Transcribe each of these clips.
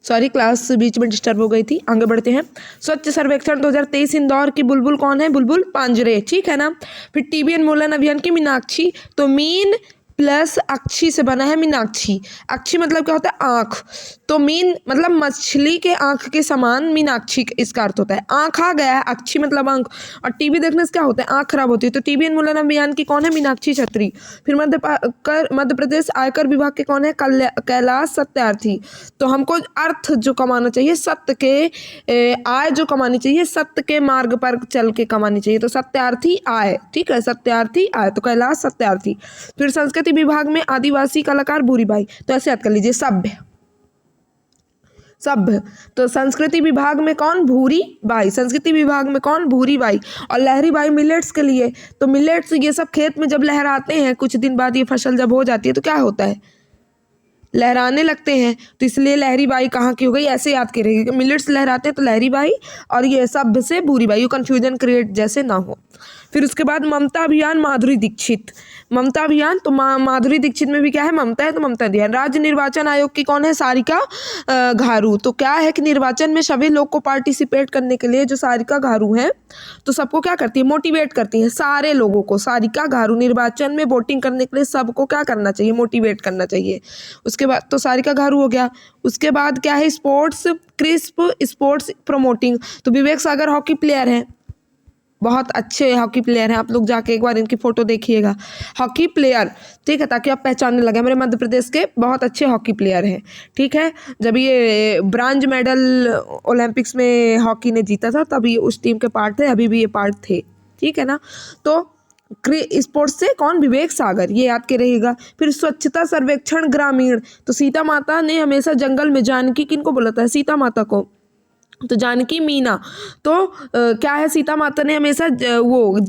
Sorry, class बीच में disturb हो गई थी। आगे बढ़ते हैं। स्वच्छ सर्वेक्षण 2023 इंदौर की बुलबुल कौन है? बुलबुल पांजरे, ठीक है ना। फिर टीबी उन्मूलन अभियान की मीनाक्षी, तो मीन प्लस अक्षी से बना है मीनाक्षी। अक्षी मतलब क्या होता है? आँख। तो मीन मतलब मछली के आँख के समान मीनाक्षी इसका अर्थ होता है। आँख आ गया है, अक्षी मतलब आँख। और टीबी देखने से क्या होता है? आँख खराब होती है। तो टीबी उन्मूलन अभियान की कौन है? मीनाक्षी छत्री। फिर मध्य प्रदेश आयकर विभाग के कौन है? कैलाश सत्यार्थी। तो हमको अर्थ जो कमाना चाहिए, सत्य के आय जो कमानी चाहिए, सत्य के मार्ग पर चल के कमानी चाहिए। तो सत्यार्थी आय, ठीक है, सत्यार्थी आय, तो कैलाश सत्यार्थी। फिर संस्कृति विभाग में आदिवासी कलाकार भूरीबाई, तो ऐसे याद कर लीजिए, सभ्य। तो संस्कृति विभाग में कौन? भूरी बाई। संस्कृति विभाग में कौन? भूरी बाई। और लहरी बाई मिलेट्स के लिए, तो मिलेट्स ये सब खेत में जब लहराते हैं, कुछ दिन बाद ये फसल जब हो जाती है तो क्या होता है? लहराने लगते हैं। तो इसलिए लहरी बाई कहाँ की हो गई? ऐसे याद करेंगे कि मिलेट्स लहराते हैं तो लहरी बाई, और ये सभ्य से भूरी बाई, कंफ्यूजन क्रिएट जैसे ना हो। फिर उसके बाद ममता अभियान माधुरी दीक्षित। ममता अभियान तो माधुरी दीक्षित में भी क्या है? ममता है, तो ममता अभियान। राज्य निर्वाचन आयोग की कौन है? सारिका घारू। तो क्या है कि निर्वाचन में सभी लोग को पार्टिसिपेट करने के लिए जो सारिका घारू है, तो सबको क्या करती है? मोटिवेट करती है सारे लोगों को। सारिका घारू निर्वाचन में वोटिंग करने के लिए सबको क्या करना चाहिए? मोटिवेट करना चाहिए। उसके बाद तो सारिका घारू हो गया। उसके बाद क्या है? स्पोर्ट्स क्रिस्प स्पोर्ट्स प्रमोटिंग, तो विवेक सागर हॉकी प्लेयर है, बहुत अच्छे हॉकी प्लेयर हैं। आप लोग जाके एक बार इनकी फोटो देखिएगा, हॉकी प्लेयर, ठीक है, ताकि आप पहचानने लगे मेरे मध्य प्रदेश के बहुत अच्छे हॉकी प्लेयर हैं, ठीक है। जब ये ब्रांज मेडल ओलंपिक्स में हॉकी ने जीता था तब ये उस टीम के पार्ट थे, अभी भी ये पार्ट थे, ठीक है ना। तो स्पोर्ट्स से कौन? विवेक सागर, ये याद के रहेगा। फिर स्वच्छता सर्वेक्षण ग्रामीण, तो सीता माता ने हमेशा जंगल में, जानकी किनको बोला था? सीता माता को, तो जानकी मीना। तो क्या है? सीता माता ने हमेशा वो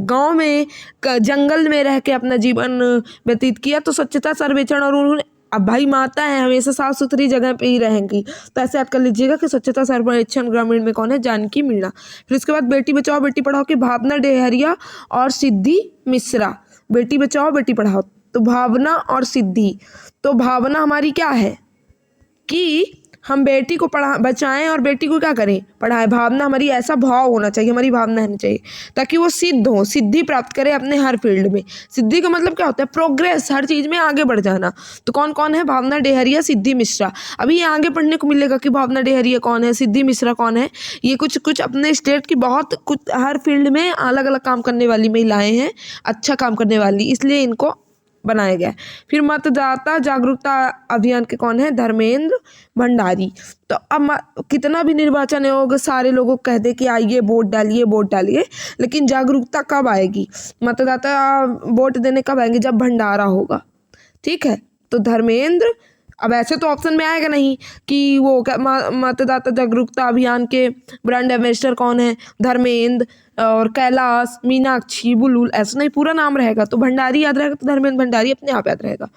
गांव में जंगल में रह के अपना जीवन व्यतीत किया। तो स्वच्छता सर्वेक्षण, और उन्होंने, अब भाई माता है, हमेशा साफ सुथरी जगह पे ही रहेंगी, तो ऐसे याद कर लीजिएगा कि स्वच्छता सर्वेक्षण ग्रामीण में कौन है? जानकी मीना। फिर उसके बाद बेटी बचाओ बेटी पढ़ाओ की भावना डेहरिया और सिद्धि मिश्रा। बेटी बचाओ बेटी पढ़ाओ, तो भावना और सिद्धि। तो भावना हमारी क्या है कि हम बेटी को बचाएं और बेटी को क्या करें? पढ़ाएं। भावना हमारी, ऐसा भाव होना चाहिए, हमारी भावना होनी चाहिए ताकि वो सिद्ध हो, सिद्धि प्राप्त करे अपने हर फील्ड में। सिद्धि का मतलब क्या होता है? प्रोग्रेस, हर चीज़ में आगे बढ़ जाना। तो कौन कौन है? भावना डेहरिया, सिद्धि मिश्रा। अभी ये आगे पढ़ने को मिलेगा कि भावना डेहरिया कौन है, सिद्धि मिश्रा कौन है। ये कुछ अपने स्टेट की बहुत कुछ हर फील्ड में अलग अलग काम करने वाली महिलाएं हैं, अच्छा काम करने वाली, इसलिए इनको बनाया गया। फिर मतदाता जागरूकता अभियान के कौन है? धर्मेंद्र भंडारी। तो अब कितना भी निर्वाचन आयोग सारे लोगों को कह दे कि आइए वोट डालिए वोट डालिए, लेकिन जागरूकता कब आएगी? मतदाता वोट देने कब आएंगे? जब भंडारा होगा, ठीक है। तो धर्मेंद्र, अब ऐसे तो ऑप्शन में आएगा नहीं कि वो मतदाता जागरूकता अभियान के ब्रांड एम्बेसडर कौन है? धर्मेंद्र और कैलाश, मीनाक्षी, बुलबुल, ऐसा नहीं पूरा नाम रहेगा। तो भंडारी याद रहेगा, तो धर्मेंद्र भंडारी अपने आप याद रहेगा।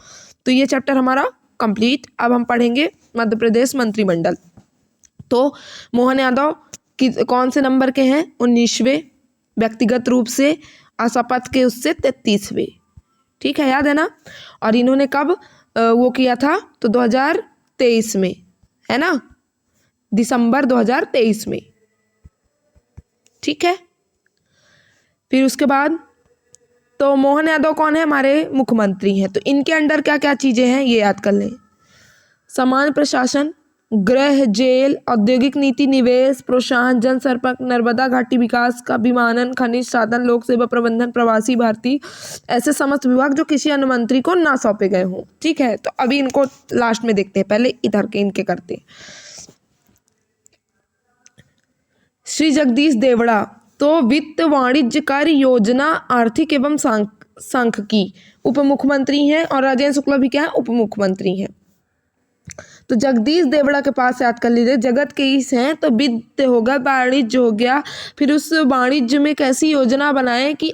तो ये चैप्टर हमारा कंप्लीट। अब हम पढ़ेंगे मध्य प्रदेश मंत्रिमंडल। तो मोहन यादव कौन से नंबर के हैं? 19वें, व्यक्तिगत रूप से, असपथ के उससे 33वें, ठीक है, याद है ना। और इन्होंने कब वो किया था? तो 2023 में, है ना, दिसंबर 2023 में, ठीक है। फिर उसके बाद तो मोहन यादव कौन है? हमारे मुख्यमंत्री हैं। तो इनके अंडर क्या क्या चीज़ें हैं ये याद कर लें। सामान्य प्रशासन, गृह, जेल, औद्योगिक नीति, निवेश, प्रोत्साहन, जनसंपर्क, नर्मदा घाटी विकास का, विमानन, खनिज साधन, लोक सेवा प्रबंधन, प्रवासी भारतीय, ऐसे समस्त विभाग जो किसी अन्य मंत्री को ना सौंपे गए हों, ठीक है। तो अभी इनको लास्ट में देखते हैं, पहले इधर के इनके करते हैं। श्री जगदीश देवड़ा, तो वित्त वाणिज्य कार्य योजना आर्थिक एवं सांख्यिकी उप मुख्यमंत्री हैं, और राजेंद्र शुक्ला भी क्या है? उप मुख्यमंत्री हैं। तो जगदीश देवड़ा के पास याद कर लीजिए, जगत के ईश हैं, तो वित्त होगा, वाणिज्य हो गया, फिर उस वाणिज्य में कैसी योजना बनाएं कि,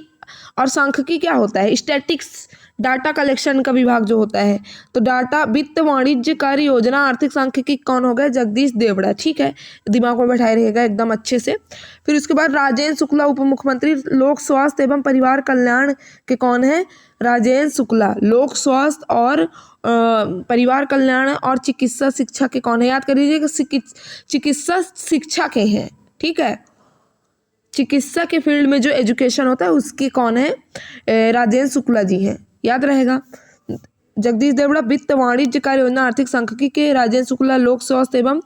और सांख्यिकी क्या होता है? स्टैटिक्स, डाटा कलेक्शन का विभाग जो होता है। तो डाटा, वित्त वाणिज्य कार्य योजना आर्थिक सांख्यिकी कौन हो गया? जगदीश देवड़ा, ठीक है, दिमाग में बैठाए रहेगा एकदम अच्छे से। फिर उसके बाद राजेंद्र शुक्ला उप मुख्यमंत्री, लोक स्वास्थ्य एवं परिवार कल्याण के कौन है? राजेंद्र शुक्ला, लोक स्वास्थ्य और परिवार कल्याण और चिकित्सा शिक्षा के कौन है? याद कर लीजिएगा, चिकित्सा शिक्षा के हैं, ठीक है। चिकित्सा के फील्ड में जो एजुकेशन होता है उसके कौन है? राजेंद्र शुक्ला जी हैं, याद रहेगा। जगदीश देवड़ा वित्त वाणिज्य कार्य योजना आर्थिक सांख्यिकी के, राजेंद्र शुक्ला लोक स्वास्थ्य एवं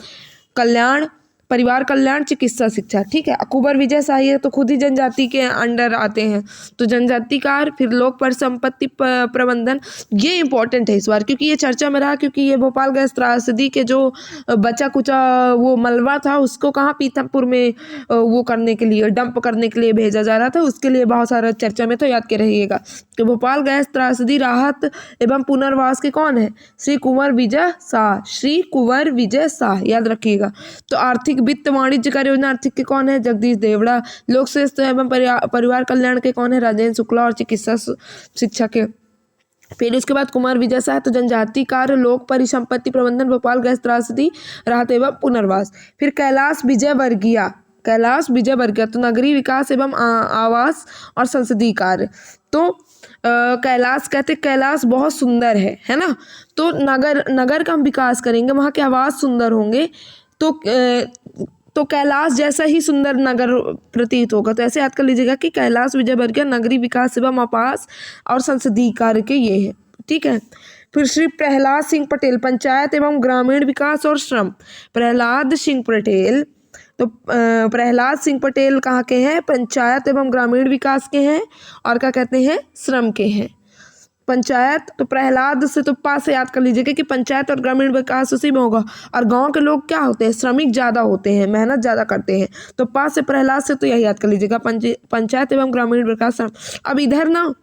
कल्याण, परिवार कल्याण, चिकित्सा शिक्षा, ठीक है। कुंवर विजय शाही है तो खुद ही जनजाति के अंडर आते हैं, तो जनजाति कार्य, फिर लोक परिसंपत्ति प्रबंधन, ये इंपॉर्टेंट है इस बार क्योंकि ये चर्चा में रहा, क्योंकि ये भोपाल गैस त्रासदी के जो बचा कुचा वो मलबा था उसको कहाँ पीथमपुर में वो करने के लिए, डंप करने के लिए भेजा जा रहा था, उसके लिए बहुत सारा चर्चा में, तो याद के रहिएगा कि भोपाल गैस त्रासदी राहत एवं पुनर्वास के कौन है? श्री कुंवर विजय शाह, श्री कुंवर विजय शाह, याद रखिएगा। तो आर्थिक वित्त वाणिज्य कार्य योजना आर्थिक के कौन है? जगदीश देवड़ा। लोक स्वास्थ्य एवं परिवार कल्याण के कौन है? राजेंद्र शुक्ला। और चिकित्सा शिक्षा के फिर उसके बाद कुंवर विजय शाह, तो जनजाति कार्य, लोक परिसंपत्ति प्रबंधन, भोपाल गैस त्रासदी राहत एवं पुनर्वास। फिर कैलाश विजय वर्गीय, कैलाश विजय वर्गीय तो नगरीय विकास एवं आवास और संसदीय कार्य। तो कैलाश कहते कैलाश बहुत सुंदर है ना, तो नगर का हम विकास करेंगे, वहाँ के आवास सुंदर होंगे, तो कैलाश जैसा ही सुंदर नगर प्रतीत होगा। तो ऐसे याद कर लीजिएगा कि कैलाश विजय वर्गीय नगरीय विकास एवं आवास और संसदीय कार्य के ये है, ठीक है। फिर श्री प्रहलाद सिंह पटेल, पंचायत एवं ग्रामीण विकास और श्रम। प्रहलाद सिंह पटेल, तो प्रहलाद सिंह पटेल कहाँ के हैं? पंचायत एवं ग्रामीण विकास के हैं, और क्या कहते हैं? श्रम के हैं। पंचायत, तो प्रहलाद से तो पास से याद कर लीजिएगा कि पंचायत और ग्रामीण विकास उसी में होगा, और गांव के लोग क्या होते हैं? श्रमिक ज़्यादा होते हैं, मेहनत ज़्यादा करते हैं, तो पास से प्रहलाद से तो यही याद कर लीजिएगा, पंचायत एवं ग्रामीण विकास। अब इधर ना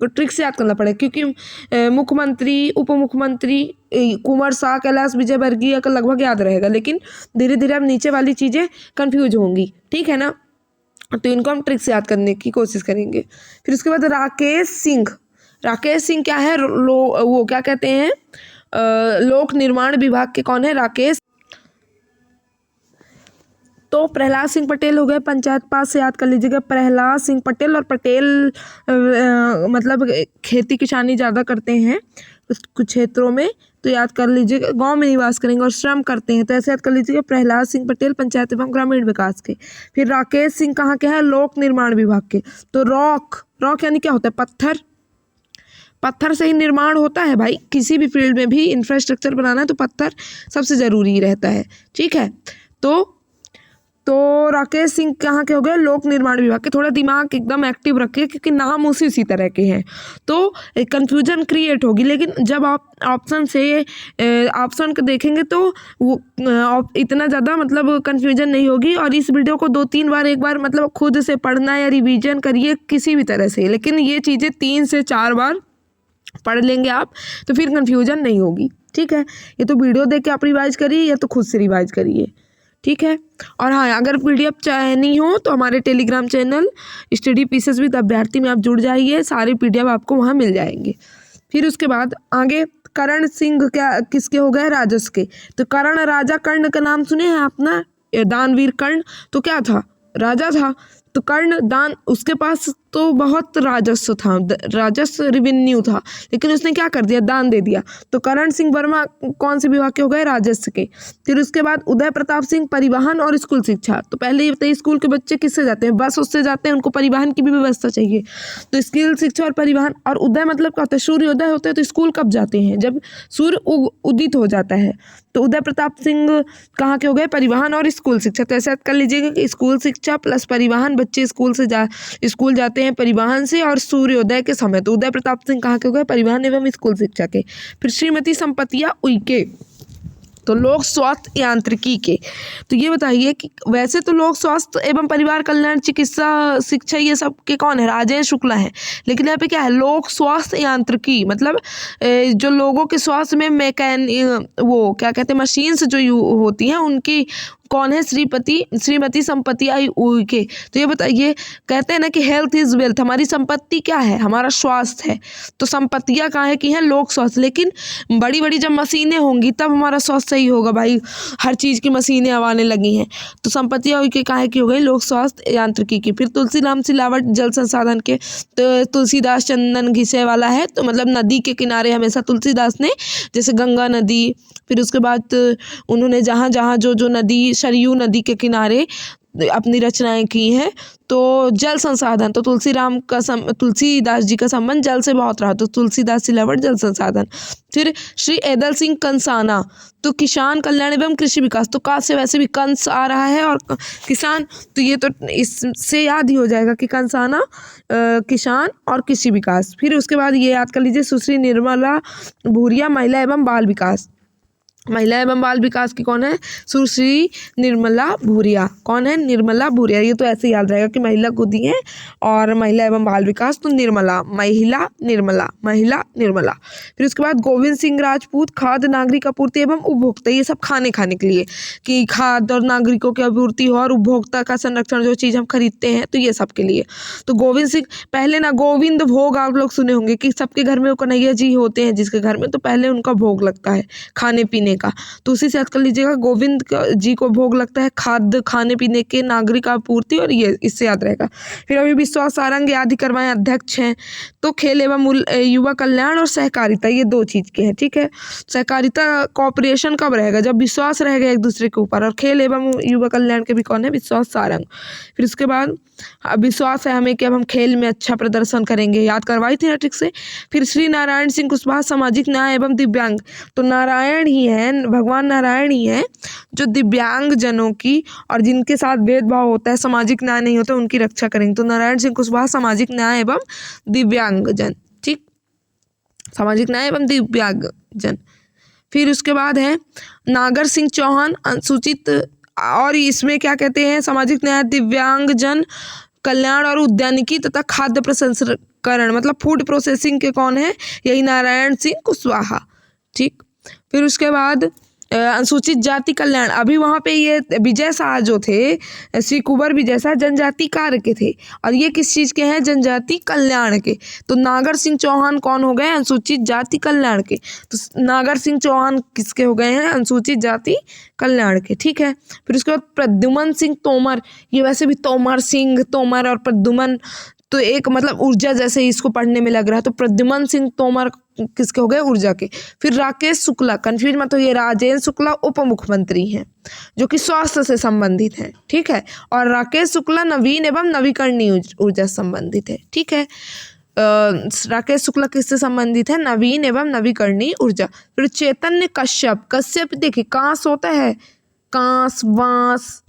ट्रिक से याद करना पड़ेगा क्योंकि मुख्यमंत्री, उप मुख्यमंत्री, कुंवर शाह, कैलाश विजय वर्गीय का लगभग याद रहेगा, लेकिन धीरे धीरे अब नीचे वाली चीज़ें कन्फ्यूज होंगी, ठीक है ना, तो इनको हम ट्रिक से याद करने की कोशिश करेंगे। फिर उसके बाद राकेश सिंह, राकेश सिंह क्या है? वो क्या कहते हैं? लोक निर्माण विभाग के कौन है? राकेश। तो प्रहलाद सिंह पटेल हो गए पंचायत, पास से याद कर लीजिएगा प्रहलाद सिंह पटेल। और पटेल मतलब खेती किसानी ज़्यादा करते हैं कुछ क्षेत्रों में, तो याद कर लीजिएगा, गांव में निवास करेंगे और श्रम करते हैं, तो ऐसे याद कर लीजिएगा प्रहलाद सिंह पटेल, पंचायत एवं ग्रामीण विकास के। फिर राकेश सिंह कहाँ के हैं? लोक निर्माण विभाग के। तो रॉक यानी क्या होता है? पत्थर, पत्थर से ही निर्माण होता है भाई, किसी भी फील्ड में भी इंफ्रास्ट्रक्चर बनाना है तो पत्थर सबसे ज़रूरी रहता है, ठीक है। तो राकेश सिंह कहाँ के हो गए? लोक निर्माण विभाग के। थोड़ा दिमाग एकदम एक्टिव रखिए क्योंकि नाम उसी तरह के हैं, तो कंफ्यूजन क्रिएट होगी, लेकिन जब आप ऑप्शन को देखेंगे तो वो इतना ज़्यादा मतलब कंफ्यूजन नहीं होगी। और इस वीडियो को 2-3 बार, एक बार मतलब खुद से पढ़ना या रिवीजन करिए किसी भी तरह से, लेकिन ये चीज़ें 3 से 4 बार पढ़ लेंगे आप तो फिर कंफ्यूजन नहीं होगी, ठीक है। ये तो वीडियो देख के आप रिवाइज करिए या तो खुद से रिवाइज करिए, ठीक है। और हाँ, अगर PDF चाहिए हो तो हमारे Telegram channel study pieces with अभ्यर्थी में आप जुड़ जाइए, सारे PDF आपको वहाँ मिल जाएंगे। फिर उसके बाद आगे कर्ण सिंह क्या किसके हो गए? राजस्व के। तो कर्ण, राजा कर्ण का नाम सुने हैं आप ना, दानवीर कर्ण, तो क्या था? राजा था। तो कर्ण दान, उसके पास तो बहुत राजस्व था, राजस्व रेवेन्यू था, लेकिन उसने क्या कर दिया? दान दे दिया। तो करण सिंह वर्मा कौन से विभाग के हो गए? राजस्व के। फिर उसके बाद उदय प्रताप सिंह परिवहन और स्कूल शिक्षा। तो पहले ये बताइए, स्कूल के बच्चे किससे जाते हैं? बस उससे जाते हैं, उनको परिवहन की भी व्यवस्था चाहिए, तो स्कूल शिक्षा और परिवहन। और उदय मतलब क्या होता है? सूर्योदय होता है, तो स्कूल कब जाते हैं? जब सूर्य उदित हो जाता है। तो उदय प्रताप सिंह कहाँ के हो गए? परिवहन और स्कूल शिक्षा। तो ऐसा याद कर लीजिएगा कि स्कूल शिक्षा प्लस परिवहन, बच्चे स्कूल जाते हैं परिवहन से और सूर्योदय के समय। तो उदय प्रताप सिंह कहाँ के हो गए? परिवहन एवं स्कूल शिक्षा के। फिर श्रीमती संपतिया उइके, तो लोक स्वास्थ्य यांत्रिकी के। तो ये बताइए कि वैसे तो लोक स्वास्थ्य एवं परिवार कल्याण, चिकित्सा शिक्षा, ये सब के कौन है? राजेंद्र शुक्ला है, लेकिन यहाँ पे क्या है? लोक स्वास्थ्य यांत्रिकी, मतलब जो लोगों के स्वास्थ्य में वो क्या कहते हैं, मशीन्स जो होती हैं उनकी कौन है? श्रीमती संपत्ति उइके। तो ये बताइए, कहते हैं ना कि हेल्थ इज वेल्थ, हमारी संपत्ति क्या है? हमारा स्वास्थ्य है। तो संपत्तियां कहाँ है की हैं? लोक स्वास्थ्य। लेकिन बड़ी बड़ी जब मशीनें होंगी तब हमारा स्वास्थ्य सही होगा भाई, हर चीज की मशीनें अब आने लगी हैं। तो संपत्तियां उइके कहाँ की हो गई? लोक स्वास्थ्य यांत्रिकी की। फिर तुलसीराम सिलावट जल संसाधन के, तो तुलसीदास चंदन घिसे वाला है, तो मतलब नदी के किनारे हमेशा तुलसीदास ने, जैसे गंगा नदी, फिर उसके बाद उन्होंने जहाँ जहाँ जो नदी, सरयू नदी के किनारे अपनी रचनाएं की हैं। तो जल संसाधन, तो तुलसीदास जी का संबंध जल से बहुत रहा, तो तुलसीदास सिलावट जल संसाधन। फिर श्री ऐदल सिंह कंसाना, तो किसान कल्याण एवं कृषि विकास। तो का से वैसे भी कंस आ रहा है और किसान, तो ये तो इससे याद ही हो जाएगा कि कंसाना किसान और कृषि विकास। फिर उसके बाद ये याद कर लीजिए, सुश्री निर्मला भूरिया, महिला एवं बाल विकास। महिला एवं बाल विकास की कौन है? सुश्री निर्मला भूरिया। कौन है? निर्मला भूरिया। ये तो ऐसे याद रहेगा कि महिला को दी है, और महिला एवं बाल विकास तो निर्मला, महिला निर्मला। फिर उसके बाद गोविंद सिंह राजपूत, खाद्य नागरिक आपूर्ति एवं उपभोक्ता। ये सब खाने के लिए, कि खाद्य और नागरिकों की आपूर्ति हो और उपभोक्ता का संरक्षण, जो चीज़ हम खरीदते हैं, तो ये सब के लिए। तो गोविंद सिंह, पहले ना गोविंद भोग आप लोग सुने होंगे कि सबके घर में वो कन्हैया जी होते हैं जिसके घर में, तो पहले उनका भोग लगता है खाने पीने का। तो उसी से याद कर लीजिएगा, गोविंद जी को भोग लगता है खाद्य, खाने पीने के, नागरिक आपूर्ति, और ये इससे याद रहेगा। फिर अभी विश्वास सारंग आदि करवाएं अध्यक्ष हैं। तो खेल एवं युवा कल्याण और सहकारिता, ये दो चीज के हैं। ठीक है, सहकारिता कॉपरेशन कब रहेगा? जब विश्वास रहेगा एक दूसरे के ऊपर। और खेल एवं युवा कल्याण के भी कौन है? विश्वास सारंग। फिर उसके बाद विश्वास है हमें कि अब हम खेल में अच्छा प्रदर्शन करेंगे, याद करवाई थी ना ठीक से। फिर श्री नारायण सिंह कुशवाहा, सामाजिक न्याय एवं दिव्यांग। तो नारायण ही है, भगवान नारायण ही है जो दिव्यांग जनों की, और जिनके साथ भेदभाव होता है, सामाजिक न्याय नहीं होता, उनकी रक्षा करेंगे। तो नारायण सिंह कुशवाहा, सामाजिक न्याय एवं दिव्यांग जन। ठीक, सामाजिक न्याय एवं दिव्यांग जन। फिर उसके बाद है नागर सिंह चौहान, अनुसूचित, और इसमें क्या कहते हैं? सामाजिक न्याय, दिव्यांग जन कल्याण और उद्यानिकी तथा खाद्य प्रसंस्करण, मतलब फूड प्रोसेसिंग के कौन है? यही नारायण सिंह कुशवाहा। ठीक, फिर उसके बाद अनुसूचित जाति कल्याण, अभी वहाँ पे ये विजय शाह जो थे, श्री कुंवर विजय शाह जनजाति कार्य के थे, और ये किस चीज़ के हैं? जनजाति कल्याण के। तो नागर सिंह चौहान कौन हो गए? अनुसूचित जाति कल्याण के। तो नागर सिंह चौहान किसके हो गए हैं? अनुसूचित जाति कल्याण के। ठीक है, फिर उसके बाद प्रद्युमन सिंह तोमर, ये वैसे भी तोमर और प्रद्युमन तो एक मतलब ऊर्जा जैसे इसको पढ़ने में लग रहा है। तो प्रद्युमन सिंह तोमर किसके हो गए? ऊर्जा के। फिर राकेश शुक्ला, कंफ्यूज मत हो, ये राजेंद्र शुक्ला उप मुख्यमंत्री हैं जो कि स्वास्थ्य से संबंधित हैं। ठीक है, और राकेश शुक्ला नवीन एवं नवीकरणीय ऊर्जा से संबंधित है। ठीक है, राकेश शुक्ला किससे संबंधित है? नवीन एवं नवीकरणीय ऊर्जा। फिर चैतन्य कश्यप देखिए, कांस होता है, कांस, बांस,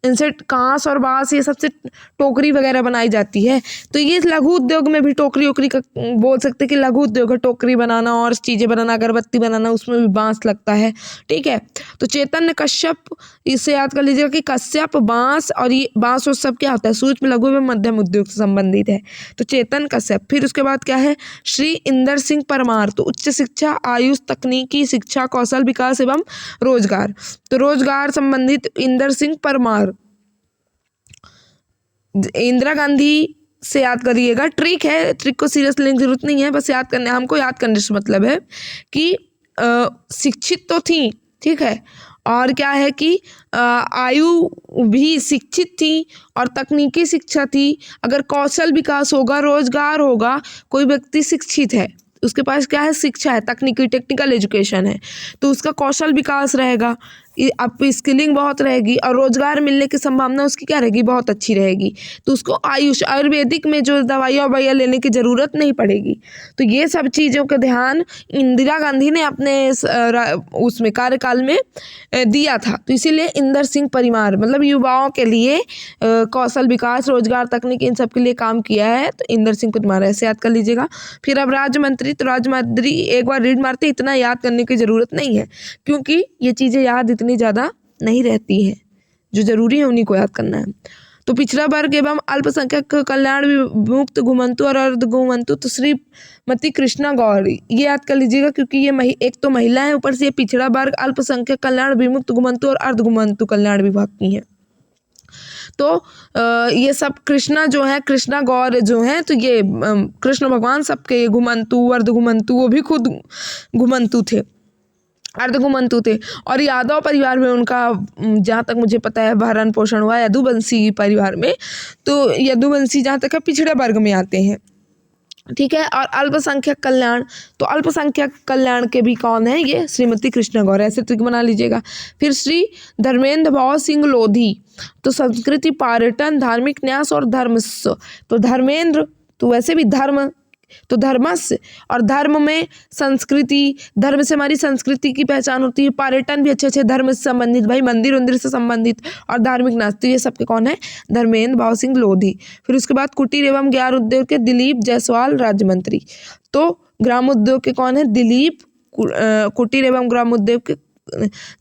इनसे कांस और बांस ये सबसे टोकरी वगैरह बनाई जाती है। तो ये लघु उद्योग में भी टोकरी ओकरी का बोल सकते हैं कि लघु उद्योग है, टोकरी बनाना और चीज़ें बनाना, अगरबत्ती बनाना, उसमें भी बांस लगता है। ठीक है, तो चैतन्य कश्यप, इससे याद कर लीजिएगा कि कश्यप, बांस, और ये बांस और सब क्या होता है? सूक्ष्म, लघु एवं मध्यम उद्योग से संबंधित है। तो चेतन कश्यप। फिर उसके बाद क्या है? श्री इंदर सिंह परमार, तो उच्च शिक्षा, आयुष, तकनीकी शिक्षा, कौशल विकास एवं रोजगार। तो रोजगार संबंधित इंदर सिंह परमार। इंदिरा गांधी से याद करिएगा, ट्रिक है, ट्रिक को सीरियस लेने की जरूरत नहीं है, बस याद करने, हमको याद करने से मतलब है कि शिक्षित तो थी, ठीक है, और क्या है कि आयु भी शिक्षित थी और तकनीकी शिक्षा थी। अगर कौशल विकास होगा, रोजगार होगा, कोई व्यक्ति शिक्षित है, उसके पास क्या है? शिक्षा है, तकनीकी टेक्निकल एजुकेशन है, तो उसका कौशल विकास रहेगा, अब स्किलिंग बहुत रहेगी, और रोजगार मिलने की संभावना उसकी क्या रहेगी? बहुत अच्छी रहेगी। तो उसको आयुष, आयुर्वेदिक में जो दवाइयाँ ववाइयाँ लेने की ज़रूरत नहीं पड़ेगी। तो ये सब चीज़ों का ध्यान इंदिरा गांधी ने अपने उसमें कार्यकाल में दिया था। तो इसीलिए इंदर सिंह परमार मतलब युवाओं के लिए कौशल विकास, रोजगार, तकनीक, इन सब के लिए काम किया है। तो इंदर सिंह परमार ऐसे याद कर लीजिएगा। फिर अब राज्य मंत्री, तो राज्य मंत्री एक बार रीड मारते, इतना याद करने की ज़रूरत नहीं है, क्योंकि ये चीज़ें याद इतनी ज़्यादा नहीं रहती हैं, जो ज़रूरी है उन्हीं को याद करना है। तो पिछड़ा वर्ग एवं अल्पसंख्यक कल्याण विमुक्त घुमंतु और अर्ध घुमंतु तो श्रीमती कृष्णा गौरी, ये याद कर लीजिएगा क्योंकि ये एक तो महिला है, ऊपर से ये पिछड़ा वर्ग अल्पसंख्यक कल्याण विमुक्त घुमंतु और अर्ध घुमंतु कल्याण विभाग की है। तो ये सब कृष्णा जो है, कृष्णा गौर जो है, तो ये कृष्ण भगवान सबके घुमंतु अर्ध घुमंतु, वो भी खुद घुमंतु थे, अर्ध घुमंतु थे। और यादव परिवार में उनका जहाँ तक मुझे पता है भरण पोषण हुआ यदुवंशी परिवार में, तो यदुवंशी जहाँ तक है पिछड़े वर्ग में आते हैं, ठीक है। और अल्पसंख्यक कल्याण, तो अल्पसंख्यक कल्याण के भी कौन है, ये श्रीमती कृष्णा गौर, ऐसे ट्रिक बना लीजिएगा। फिर श्री धर्मेंद्र भाव सिंह लोधी, तो संस्कृति पर्यटन धार्मिक न्यास और धर्मस्य, तो धर्मेंद्र तो वैसे भी धर्म, तो धर्मस्य और धर्म में संस्कृति, धर्म से हमारी संस्कृति की पहचान होती है, पर्यटन भी अच्छे धर्म से संबंधित, भाई मंदिर वंदिर से संबंधित, और धार्मिक नाच, तो ये सबके कौन है, धर्मेंद्र भाव सिंह लोधी। फिर उसके बाद कुटीर एवं ग्राम उद्योग के दिलीप जायसवाल राज्य मंत्री, तो ग्राम उद्योग के कौन है, दिलीप, कुटीर एवं ग्राम उद्योग के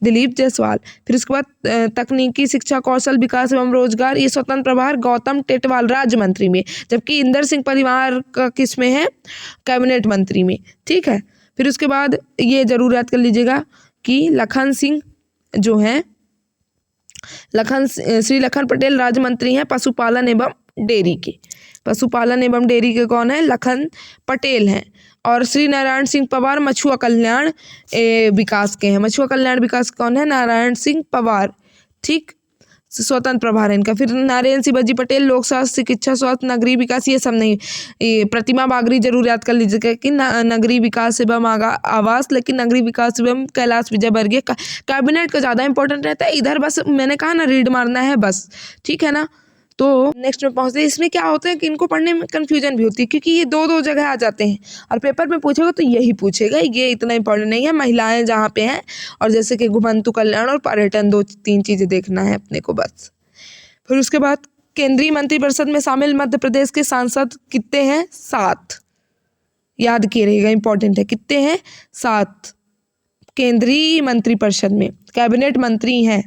दिलीप जायसवाल। फिर उसके बाद तकनीकी शिक्षा कौशल विकास एवं रोजगार, ये स्वतंत्र प्रभार गौतम टेटवाल राज्य मंत्री में, जबकि इंदर सिंह परिवार का किस में है, कैबिनेट मंत्री में, ठीक है। फिर उसके बाद ये जरूर याद कर लीजिएगा कि लखन सिंह जो है, श्री लखन पटेल राज्य मंत्री हैं पशुपालन एवं डेयरी के, पशुपालन एवं डेयरी के कौन है, लखन पटेल हैं। और श्री नारायण सिंह पवार मछुआ कल्याण विकास के हैं, मछुआ कल्याण विकास कौन है, नारायण सिंह पवार, ठीक, स्वतंत्र प्रभार है इनका। फिर नारायण सिंह बजी पटेल लोक स्वास्थ्य चिकित्सा स्वास्थ्य नगरीय विकास, ये सब नहीं, ये प्रतिमा बागरी जरूर याद कर लीजिएगा कि नगरीय विकास एवं आवास, लेकिन नगरीय विकास एवं कैलाश विजयवर्गीय कैबिनेट का ज़्यादा इंपॉर्टेंट रहता है, इधर बस मैंने कहा ना रीड मारना है बस, ठीक है ना। तो नेक्स्ट में पहुँचते हैं, इसमें क्या होता है कि इनको पढ़ने में कन्फ्यूजन भी होती है क्योंकि ये दो जगह आ जाते हैं और पेपर में पूछेगा तो यही पूछेगा, ये इतना इंपॉर्टेंट नहीं है, महिलाएं जहाँ पे हैं और जैसे कि घुमंतु कल्याण और पर्यटन, 2-3 चीज़ें देखना है अपने को बस। फिर उसके बाद केंद्रीय मंत्रिपरिषद में शामिल मध्य प्रदेश के सांसद कितने हैं, 7, याद किए रहेगा, इंपॉर्टेंट है, कितने हैं, 7 केंद्रीय मंत्रिपरिषद में, कैबिनेट मंत्री हैं,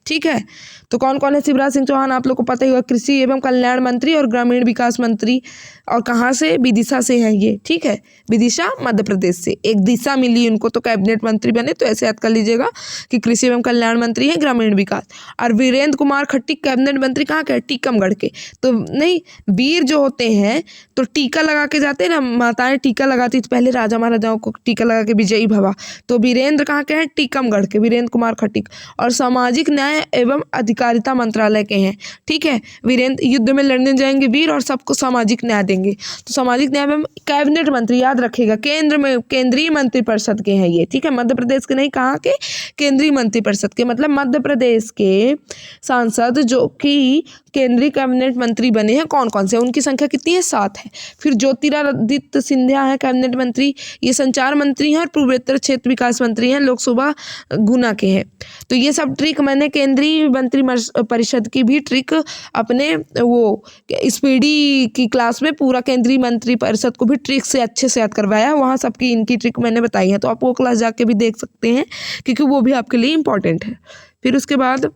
ठीक है। तो कौन कौन है, शिवराज सिंह चौहान आप लोग को पता ही होगा, कृषि एवं कल्याण मंत्री और ग्रामीण विकास मंत्री, और कहाँ से, विदिशा से हैं ये, ठीक है, विदिशा मध्य प्रदेश से, एक दिशा मिली उनको तो कैबिनेट मंत्री बने, तो ऐसे याद कर लीजिएगा कि कृषि एवं कल्याण मंत्री हैं, ग्रामीण विकास। और वीरेंद्र कुमार खट्टिक कैबिनेट मंत्री कहाँ के, टीकमगढ़ के, तो नहीं, वीर जो होते हैं तो टीका लगा के जाते हैं ना, माताएं टीका लगाती थी पहले, राजा महाराजाओं को टीका लगा के विजयी भवा, तो वीरेंद्र कहाँ के हैं, टीकमगढ़ के, वीरेंद्र कुमार खट्टिक। और सामाजिक न्याय एवं अधिकारिता मंत्रालय के हैं, ठीक है, वीरेंद्र युद्ध में लड़ने जाएंगे वीर और सबको सामाजिक न्याय देंगे, तो सामाजिक न्याय में कैबिनेट मंत्री, याद रखिएगा, केंद्र में केंद्रीय मंत्रिपरिषद के हैं ये, ठीक है, मध्य प्रदेश के नहीं, कहाँ के, केंद्रीय मंत्रिपरिषद के, मतलब मध्य प्रदेश के सांसद जो कि केंद्रीय कैबिनेट मंत्री बने हैं कौन कौन से, उनकी संख्या कितनी है, 7 है। फिर ज्योतिरादित्य सिंधिया है कैबिनेट मंत्री, ये संचार मंत्री हैं और पूर्वोत्तर क्षेत्र विकास मंत्री हैं, लोकसभा गुना के हैं। तो ये सब ट्रिक मैंने केंद्रीय मंत्री परिषद की भी ट्रिक अपने वो स्पीडी की क्लास में पूरा केंद्रीय मंत्री परिषद को भी ट्रिक से अच्छे से याद करवाया, वहाँ सबकी इनकी ट्रिक मैंने बताई है, तो आप वो क्लास जाके भी देख सकते हैं क्योंकि वो भी आपके लिए इम्पोर्टेंट है। फिर उसके बाद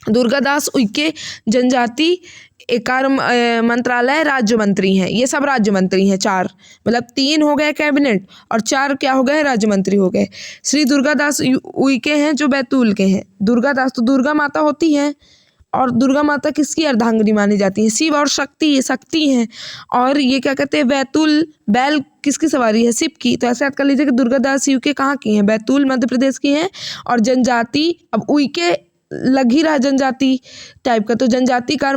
दुर्गादास उइके जनजाति कार्य मंत्रालय राज्य मंत्री हैं, ये सब राज्य मंत्री हैं, 4, मतलब 3 हो गए कैबिनेट और 4 क्या हो गए, राज्य मंत्री हो गए। श्री दुर्गादास उइके हैं जो बैतूल के हैं, दुर्गादास तो दुर्गा माता होती हैं और दुर्गा माता किसकी अर्धांगिनी मानी जाती है, शिव और शक्ति, ये शक्ति हैं, और ये क्या कहते हैं, बैतूल बैल किसकी सवारी है, शिव की, तो ऐसे याद कर लीजिए कि दुर्गादास उइके कहाँ की हैं, बैतूल मध्य प्रदेश की हैं। और जनजाति, अब उइके लग ही रहा जनजाति टाइप का, तो जनजाति कार्य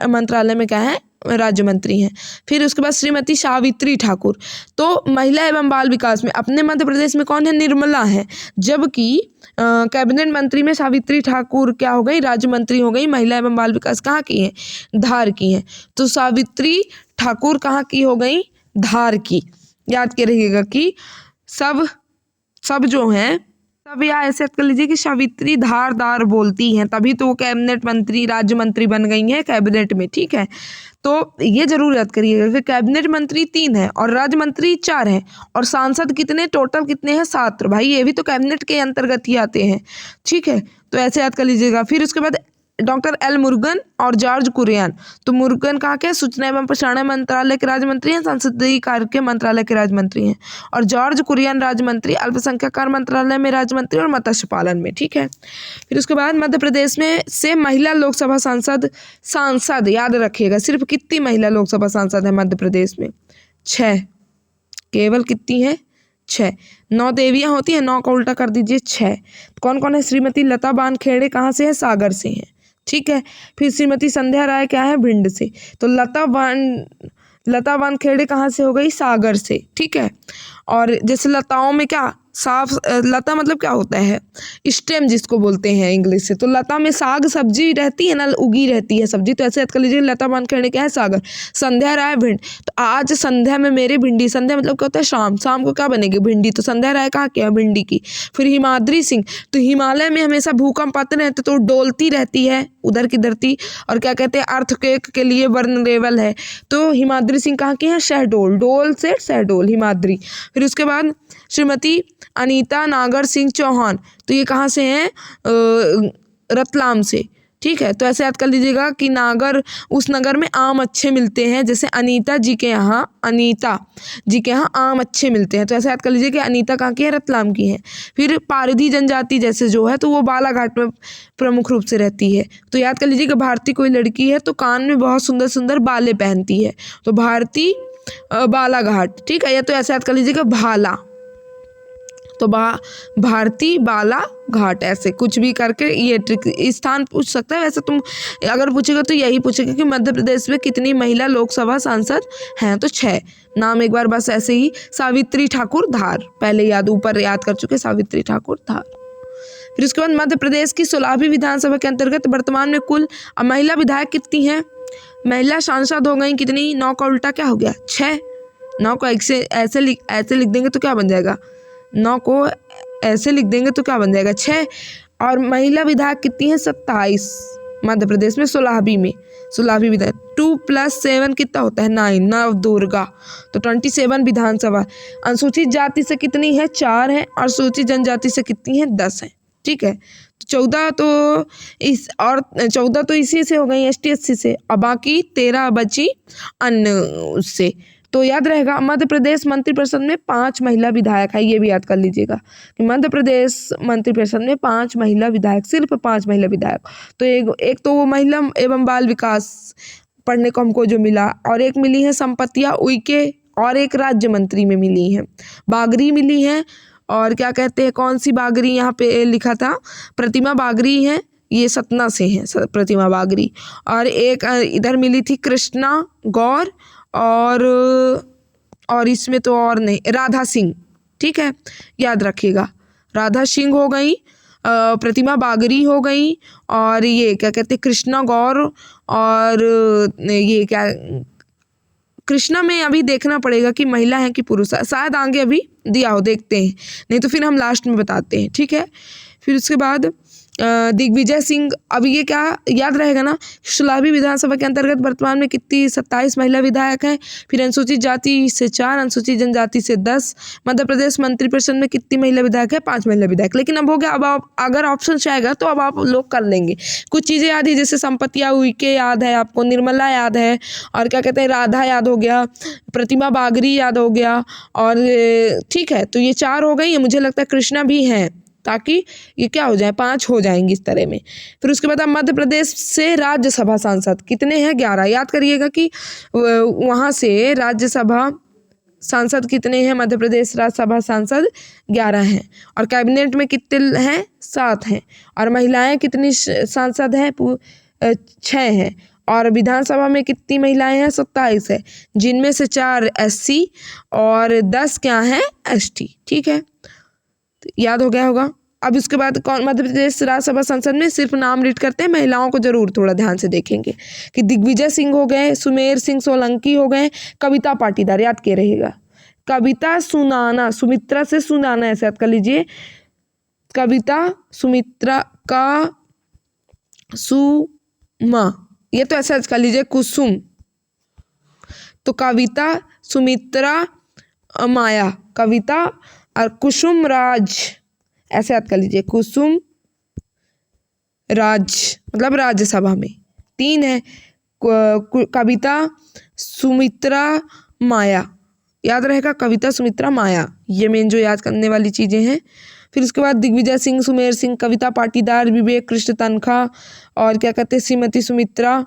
मंत्रालय में क्या है, राज्य मंत्री हैं। फिर उसके बाद श्रीमती सावित्री ठाकुर, तो महिला एवं बाल विकास में अपने मध्य प्रदेश में कौन है, निर्मला है, जबकि कैबिनेट मंत्री में सावित्री ठाकुर क्या हो गई, राज्य मंत्री हो गई। महिला एवं बाल विकास कहाँ की है, धार की है, तो सावित्री ठाकुर कहाँ की हो गई, धार की। याद के रहिएगा कि सब जो हैं तब या ऐसे कर लीजिए कि सावित्री धारदार बोलती हैं, तभी तो वो कैबिनेट मंत्री राज्य मंत्री बन गई हैं कैबिनेट में, ठीक है। तो ये जरूर याद करिएगा कि कैबिनेट मंत्री 3 है और राज्य मंत्री 4 है, और सांसद कितने, टोटल कितने हैं, 7, भाई ये भी तो कैबिनेट के अंतर्गत ही आते हैं, ठीक है, तो ऐसे याद कर लीजिएगा। फिर उसके बाद डॉक्टर एल मुरुगन और जॉर्ज कुरियन। तो मुरुगन कहाँ के सूचना एवं प्रसारण मंत्रालय के राज्य मंत्री हैं, संसदीय कार्य के मंत्रालय के राज्य मंत्री हैं। और जॉर्ज कुरियन राज्य मंत्री, अल्पसंख्यक कार्य मंत्रालय में राज्य मंत्री और मत्स्य पालन में। ठीक है। फिर उसके बाद मध्य प्रदेश में से महिला लोकसभा सांसद याद रखिएगा, सिर्फ कितनी महिला लोकसभा सांसद है मध्य प्रदेश में? 6। केवल कितनी है? 6। 9 देवियां होती हैं, 9 का उल्टा कर दीजिए 6। कौन कौन है? श्रीमती लता बानखेड़े कहाँ से है? सागर से हैं। ठीक है। फिर श्रीमती संध्या राय क्या है? भिंड से। तो लता बानखेड़े कहाँ से हो गई? सागर से। ठीक है। और जैसे लताओं में क्या साफ, लता मतलब क्या होता है? स्टेम जिसको बोलते हैं इंग्लिश से। तो लता में साग सब्जी रहती है ना, उगी रहती है सब्जी। तो ऐसे याद कर लीजिए, लता बानखेड़े क्या है? सागर। संध्या राय भिंड। तो आज संध्या में मेरी भिंडी, संध्या मतलब क्या होता है? शाम। शाम को क्या बनेगी? भिंडी। तो संध्या राय कहाँ की है? भिंडी की। फिर हिमाद्री सिंह, तो हिमालय में हमेशा भूकंप आते रहते तो डोलती रहती है उधर की धरती, और क्या कहते हैं? अर्थक्वेक के लिए वल्नरेबल है। तो हिमाद्री सिंह कहाँ की है? शहडोल। डोल से शहडोल, हिमाद्री। फिर उसके बाद श्रीमती अनीता नागर सिंह चौहान, तो ये कहाँ से हैं? रतलाम से। ठीक है। तो ऐसे याद कर लीजिएगा कि नागर, उस नगर में आम अच्छे मिलते हैं। जैसे अनीता जी के यहाँ आम अच्छे मिलते हैं। तो ऐसे याद कर लीजिए कि अनीता कहाँ की है? रतलाम की है। फिर पारधी जनजाति जैसे जो है, तो वो बालाघाट में प्रमुख रूप से रहती है। तो याद कर लीजिए कि भारती कोई लड़की है तो कान में बहुत सुंदर सुंदर बालें पहनती है। तो भारती बालाघाट। ठीक है। या तो ऐसे याद कर लीजिएगा भाला, तो भारती बाला घाट, ऐसे कुछ भी करके ये ट्रिक स्थान पूछ सकता है। वैसे तुम अगर पूछेगा तो यही पूछेगा कि मध्य प्रदेश में कितनी महिला लोकसभा सांसद हैं? तो 6। नाम एक बार बस ऐसे ही, सावित्री ठाकुर धार, पहले ऊपर याद कर चुके, सावित्री ठाकुर धार। फिर उसके बाद मध्य प्रदेश की 16वीं विधानसभा के अंतर्गत वर्तमान में कुल महिला विधायक कितनी हैं? महिला सांसद हो गई कितनी? 9 का उल्टा क्या हो गया? 6। 9 को ऐसे लिख देंगे तो क्या बन जाएगा? 9 को ऐसे लिख देंगे तो क्या बन जाएगा? 6। और महिला विधायक कितनी है? 27 मध्य प्रदेश में, 16वीं विधायक। 2 + 7 कितना होता है? 9। नव दुर्गा। तो 27 विधानसभा। अनुसूचित जाति से कितनी है? 4 है। और सूचित जनजाति से कितनी है? 10 है। ठीक है। 14 तो इसी से हो गई, ST SC से, और बाकी 13 बची अन्य उससे। तो याद रहेगा, मध्य प्रदेश मंत्रिपरिषद में 5 महिला विधायक है। ये भी याद कर लीजिएगा कि मध्य प्रदेश मंत्रिपरिषद में 5 महिला विधायक, सिर्फ 5 महिला विधायक। तो एक तो वो महिला एवं बाल विकास पढ़ने को हमको जो मिला, और एक मिली है संपत्तियां उइके, और एक राज्य मंत्री में मिली है, बागरी मिली है। और क्या कहते हैं, कौन सी बागरी यहाँ पे लिखा था? प्रतिमा बागरी है, ये सतना से है प्रतिमा बागरी। और एक इधर मिली थी कृष्णा गौर, और इसमें तो और नहीं, राधा सिंह। ठीक है, याद रखिएगा, राधा सिंह हो गई, प्रतिमा बागरी हो गई, और ये क्या कहते हैं कृष्णा गौर, और ये क्या, कृष्णा में अभी देखना पड़ेगा कि महिला है कि पुरुष है, शायद आगे अभी दिया हो, देखते हैं, नहीं तो फिर हम लास्ट में बताते हैं। ठीक है। फिर उसके बाद दिग्विजय सिंह, अब ये क्या याद रहेगा ना, 16वीं विधानसभा के अंतर्गत वर्तमान में कितनी 27 महिला विधायक हैं। फिर अनुसूचित जाति से 4, अनुसूचित जनजाति से 10। मध्य प्रदेश मंत्रिपरिषद में कितनी महिला विधायक है? 5 महिला विधायक। लेकिन अब हो गया, अब आप अगर ऑप्शन आएगा तो अब आप लोग कर लेंगे। कुछ चीज़ें याद है, जैसे संपत्तियाँ उइके याद है आपको, निर्मला याद है, और क्या कहते हैं राधा याद हो गया, प्रतिमा बागरी याद हो गया, और ठीक है, तो ये 4 हो गई है। मुझे लगता है कृष्णा भी हैं, ताकि ये क्या हो जाए, 5 हो जाएंगी इस तरह में। फिर उसके बाद अब मध्य प्रदेश से राज्यसभा सांसद कितने हैं? 11। याद करिएगा कि वहाँ से राज्यसभा सांसद कितने हैं? मध्य प्रदेश राज्यसभा सांसद 11 हैं। और कैबिनेट में कितने हैं? 7 हैं। और महिलाएं कितनी सांसद हैं? 6 हैं। और विधानसभा में कितनी महिलाएं हैं? 27 है, जिनमें से 4 SC और 10 क्या हैं? ST। ठीक है, याद हो गया होगा। अब इसके बाद कौन मध्य प्रदेश राज्यसभा संसद में, सिर्फ नाम रीड करते हैं, महिलाओं को जरूर थोड़ा ध्यान से देखेंगे कि दिग्विजय सिंह हो गए, सुमेर सिंह सोलंकी हो गए, कविता पाटीदार, याद किए रहेगा, कविता सुनाना, सुमित्रा से सुनाना, ऐसे याद कर लीजिए, कविता सुमित्रा का सुमा, ये तो ऐसा याद कर लीजिए कुसुम, तो कविता सुमित्रा माया, कविता, और कुसुम राज, ऐसे याद कर लीजिए, कुसुम मतलब राज्यसभा में। 3 है कविता सुमित्रा माया, याद रहेगा कविता सुमित्रा माया, ये मेन जो याद करने वाली चीज़ें हैं। फिर उसके बाद दिग्विजय सिंह, सुमेर सिंह, कविता पाटीदार, विवेक कृष्ण तनखा, और क्या कहते हैं श्रीमती सुमित्रा,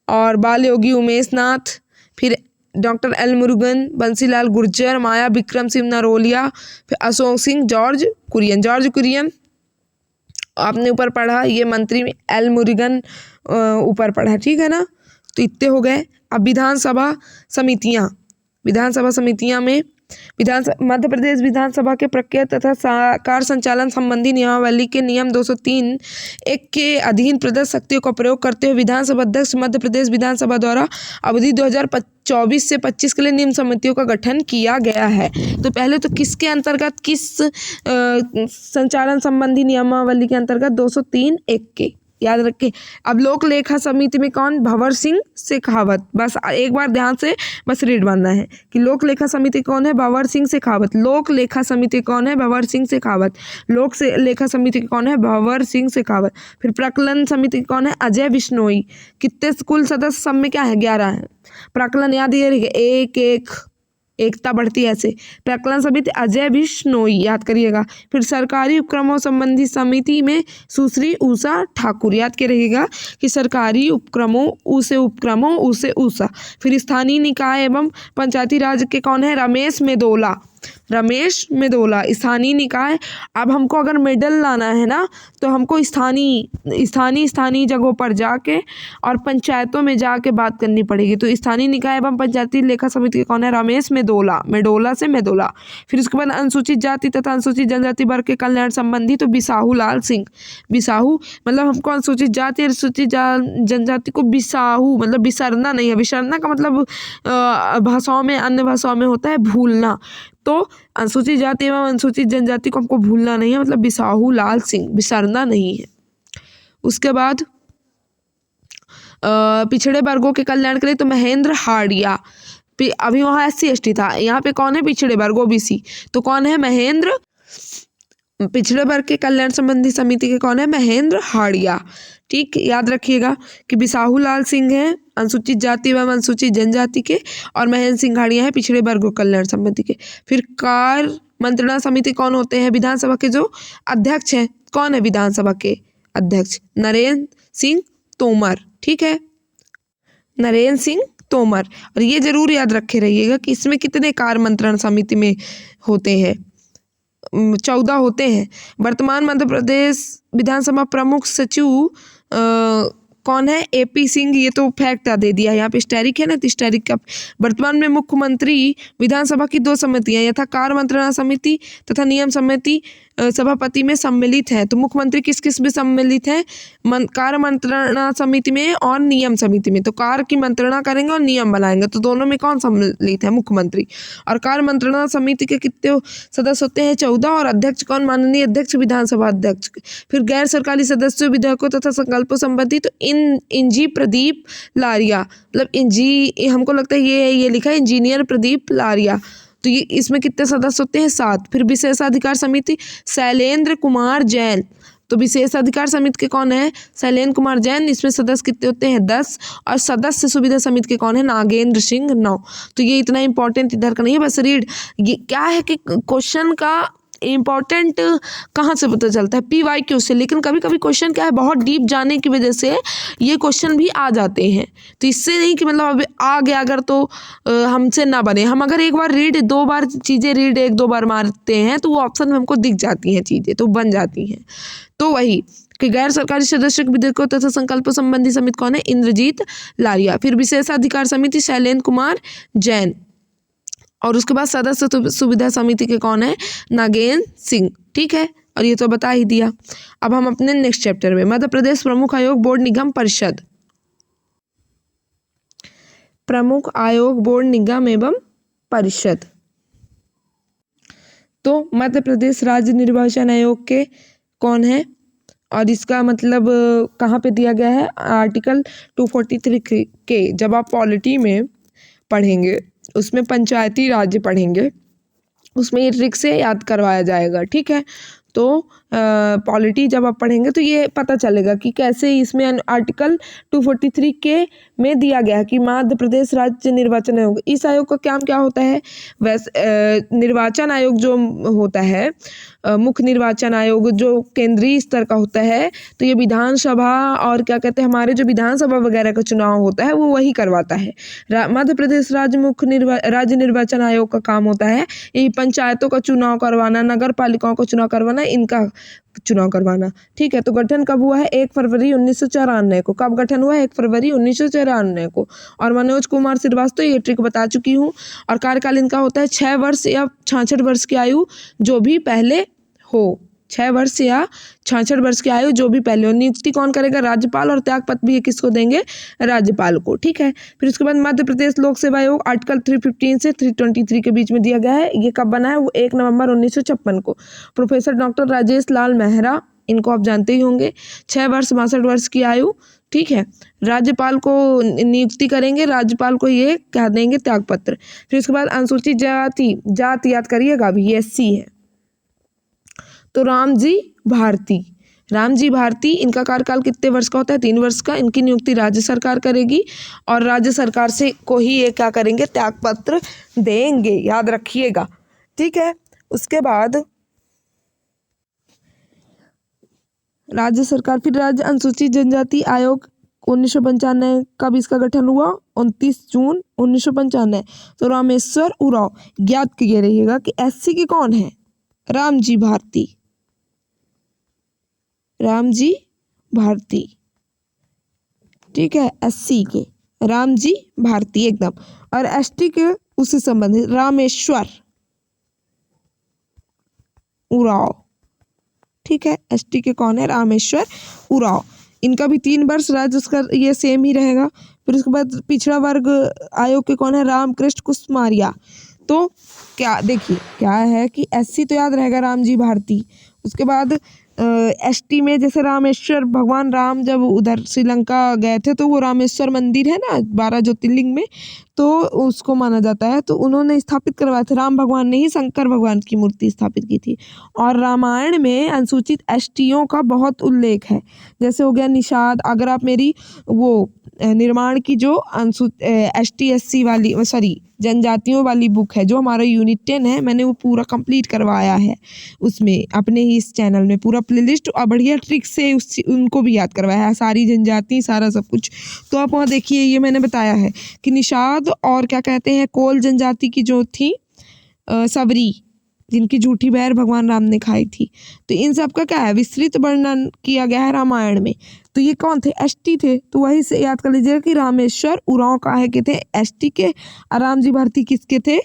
और बाल योगी उमेश नाथ, फिर डॉक्टर एल मुरुगन, बंसीलाल गुर्जर, माया विक्रम सिंह नरोलिया, फिर अशोक सिंह, जॉर्ज कुरियन आपने ऊपर पढ़ा, ये मंत्री में एल मुरुगन ऊपर पढ़ा, ठीक है ना। तो इतने हो गए। अब विधानसभा समितियां में मध्य प्रदेश विधानसभा के प्रक्रिया तथा कार्य संचालन संबंधी नियमावली के नियम 203(1) के अधीन प्रदत्त शक्तियों का प्रयोग करते हुए विधानसभा अध्यक्ष मध्य प्रदेश विधानसभा द्वारा अवधि 2024 से 25 के लिए निम्न समितियों का गठन किया गया है। तो पहले तो किसके अंतर्गत, किस संचालन संबंधी नियमावली के अंतर्गत 203(1) के, याद रखें। अब लोक लेखा समिति में कौन, भंवर सिंह शेखावत। बस एक बार ध्यान से बस रीड बनना है कि लोक लेखा समिति कौन है, भंवर सिंह शेखावत। लोक लेखा समिति कौन है, भंवर सिंह शेखावत। लोक से लेखा समिति कौन है, भंवर सिंह शेखावत। फिर प्राक्कलन समिति कौन है, अजय बिश्नोई। कितने कुल सदस्य सब में क्या है, 11 है। प्राक्कलन याद ये रहेगा, एकता बढ़ती है ऐसे। प्राक्कलन समिति अजय बिश्नोई, याद करिएगा। फिर सरकारी उपक्रमों संबंधी समिति में सुश्री उषा ठाकुर, याद के रहेगा कि सरकारी उपक्रमों उसे उषा। फिर स्थानीय निकाय एवं पंचायती राज के कौन है, रमेश मेदोला स्थानीय निकाय। अब हमको अगर मेडल लाना है ना, तो हमको स्थानीय जगहों पर जाके और पंचायतों में जाके बात करनी पड़ेगी। तो स्थानीय निकाय एवं पंचायती लेखा समिति के कौन है, रमेश मेदोला से मेदोला। फिर उसके बाद अनुसूचित जाति तथा अनुसूचित जनजाति वर्ग के कल्याण संबंधी, तो बिसाहू लाल सिंह। बिसाहू मतलब हमको अनुसूचित जाति अनुसूचित जनजाति को बिसाहू मतलब बिसरना नहीं है। बिसरना का मतलब भाषाओं में, अन्य भाषाओं में होता है भूलना। तो अनुसूचित जाति एवं अनुसूचित जनजाति को हमको भूलना नहीं है, मतलब बिसाहू लाल सिंह, बिसरना नहीं है। उसके बाद पिछड़े वर्गों के कल्याण के लिए तो महेंद्र हाड़िया। अभी वहाँ SC/ST था, यहाँ पे कौन है, पिछड़े वर्ग OBC, तो कौन है, महेंद्र। पिछड़े वर्ग के कल्याण संबंधी समिति के कौन है, महेंद्र हाड़िया। ठीक, याद रखिएगा कि बिसाहू लाल सिंह है अनुसूचित जाति एवं अनुसूचित जनजाति के, और महेंद्र सिंह हाड़िया है पिछड़े वर्ग कल्याण समिति के। फिर कार्य मंत्रणा समिति कौन होते हैं, विधानसभा के जो अध्यक्ष हैं, कौन है विधानसभा के अध्यक्ष, नरेंद्र सिंह तोमर। ठीक है, नरेंद्र सिंह तोमर। और ये जरूर याद रखे रहिएगा कि इसमें कितने कार्य मंत्रणा समिति में होते हैं, 14 होते हैं। वर्तमान मध्य प्रदेश विधानसभा प्रमुख सचिव कौन है, AP सिंह। ये तो फैक्ट दे दिया, यहाँ पे स्टैरिक है ना, तो स्टैरिक का। वर्तमान में मुख्यमंत्री विधानसभा की 2 समितियां यथा कार्य मंत्रणा समिति तथा नियम समिति सभापति में सम्मिलित है। तो मुख्यमंत्री किस किस में सम्मिलित है, कार्य मंत्रणा समिति में और नियम समिति में। तो कार्य की मंत्रणा करेंगे और नियम बनाएंगे, तो दोनों में कौन सम्मिलित है, मुख्यमंत्री। और कार्य मंत्रणा समिति के कितने सदस्य होते हैं, 14, और अध्यक्ष कौन, माननीय अध्यक्ष विधानसभा अध्यक्ष। फिर गैर सरकारी सदस्यों, विधेयकों तथा संकल्पों संबंधी, तो इंजी प्रदीप लारिया, मतलब हमको लगता है ये लिखा है इंजीनियर प्रदीप लारिया। तो ये इसमें कितने सदस्य होते हैं, 7। फिर विशेषाधिकार समिति शैलेंद्र कुमार जैन। तो विशेषाधिकार समिति के कौन है, शैलेंद्र कुमार जैन। इसमें सदस्य कितने होते हैं, 10। और सदस्य सुविधा समिति के कौन है, नागेंद्र सिंह 9। तो ये इतना इंपॉर्टेंट इधर का नहीं है, बस रीड। ये क्या है कि क्वेश्चन का इम्पॉर्टेंट कहाँ से पता चलता है, PYQ से। लेकिन कभी कभी क्वेश्चन क्या है, बहुत डीप जाने की वजह से ये क्वेश्चन भी आ जाते हैं। तो इससे नहीं कि मतलब अब आ गया अगर तो हमसे ना बने। हम अगर एक बार रीड, 2 बार चीज़ें रीड 1-2 बार मारते हैं, तो वो ऑप्शन में हमको दिख जाती हैं चीज़ें, तो बन जाती हैं। तो वही कि गैर सरकारी सदस्य विधेयकों तथा संकल्प संबंधी समिति कौन है, इंद्रजीत लारिया। फिर विशेषाधिकार समिति शैलेंद्र कुमार जैन। और उसके बाद सदस्य सुविधा समिति के कौन है, नागेंद्र सिंह। ठीक है, और ये तो बता ही दिया। अब हम अपने नेक्स्ट चैप्टर में, मध्य प्रदेश प्रमुख आयोग बोर्ड निगम परिषद। प्रमुख आयोग बोर्ड निगम एवं परिषद, तो मध्य प्रदेश राज्य निर्वाचन आयोग के कौन है, और इसका मतलब कहाँ पे दिया गया है, आर्टिकल 243 के। जब आप पॉलिटी में पढ़ेंगे, उसमें पंचायती राज्य पढ़ेंगे, उसमें ये ट्रिक से याद करवाया जाएगा। ठीक है, तो पॉलिटी जब आप पढ़ेंगे तो ये पता चलेगा कि कैसे इसमें आर्टिकल 243 के में दिया गया है कि मध्य प्रदेश राज्य निर्वाचन आयोग, इस आयोग का काम क्या होता है। वैसे निर्वाचन आयोग जो होता है, मुख्य निर्वाचन आयोग जो केंद्रीय स्तर का होता है, तो ये विधानसभा और क्या कहते हैं हमारे जो विधानसभा वगैरह का चुनाव होता है वो वही करवाता है। मध्य प्रदेश राज्य निर्वाचन आयोग का काम होता है यही पंचायतों का चुनाव करवाना, नगर पालिकाओं का चुनाव करवाना, इनका चुनाव करवाना। ठीक है, तो गठन कब हुआ है? 1 फरवरी 1994 को। कब गठन हुआ है? 1 फरवरी 1994 को। और मनोज कुमार श्रीवास्तव, ये ट्रिक बता चुकी हूँ। और कार्यकाल इनका होता है 6 वर्ष या 66 वर्ष की आयु जो भी पहले हो। 6 वर्ष या 66 वर्ष की आयु जो भी पहले हो। नियुक्ति कौन करेगा? राज्यपाल। और त्यागपत्र भी किसको देंगे? राज्यपाल को। ठीक है, फिर उसके बाद मध्य प्रदेश लोक सेवा आयोग आर्टिकल 315 से 323 के बीच में दिया गया है। ये कब बना है? वो 1 नवंबर 1956 को। प्रोफेसर डॉक्टर राजेश लाल मेहरा, इनको आप जानते ही होंगे। 6 वर्ष 62 वर्ष की आयु। ठीक है, राज्यपाल को नियुक्ति करेंगे, राज्यपाल को ये कह देंगे त्यागपत्र। फिर उसके बाद अनुसूचित जाति याद करिएगा अभी, ये SC है। तो रामजी भारती, इनका कार्यकाल कितने वर्ष का होता है? 3 वर्ष का। इनकी नियुक्ति राज्य सरकार करेगी और राज्य सरकार से को ही ये क्या करेंगे? त्यागपत्र देंगे, याद रखिएगा। ठीक है, उसके बाद राज्य सरकार, फिर राज्य अनुसूचित जनजाति आयोग 1995, कब इसका गठन हुआ? 29 जून 1995। तो रामेश्वर उरांव, ज्ञात किए रहिएगा कि SC के कौन है? रामजी भारती। ठीक है, SC के रामजी भारती एकदम। और ST के उससे संबंधित रामेश्वर उरांव। ठीक है, ST के कौन है? रामेश्वर उरांव। इनका भी 3 वर्ष राज्य का ये सेम ही रहेगा। फिर उसके बाद पिछड़ा वर्ग आयोग के कौन है? रामकृष्ण कुसमारिया। तो क्या देखिए क्या है कि SC तो याद रहेगा रामजी भारती। उसके बाद ST में जैसे रामेश्वर, भगवान राम जब उधर श्रीलंका गए थे तो वो रामेश्वर मंदिर है ना 12 ज्योतिर्लिंग में, तो उसको माना जाता है। तो उन्होंने स्थापित करवाया था, राम भगवान ने ही शंकर भगवान की मूर्ति स्थापित की थी। और रामायण में अनुसूचित STओं का बहुत उल्लेख है। जैसे हो गया निषाद। अगर आप मेरी वो निर्माण की जो ST SC वाली जनजातियों वाली बुक है जो हमारा यूनिट 10 है, मैंने वो पूरा कंप्लीट करवाया है उसमें अपने ही इस चैनल में, पूरा प्लेलिस्ट और बढ़िया ट्रिक से उनको भी याद करवाया है, सारी जनजाति सारा सब कुछ। तो आप वहाँ देखिए, ये मैंने बताया है कि निषाद और क्या कहते हैं कोल जनजाति की जो थी सबरी, जिनकी झूठी बैर भगवान राम ने खाई थी, तो इन सब का क्या है? विस्तृत वर्णन किया गया है रामायण में। तो ये कौन थे? ST थे। तो वही से याद कर लीजिएगा कि रामेश्वर उरांव काहे के थे? ST के। और रामजी भारती किसके थे?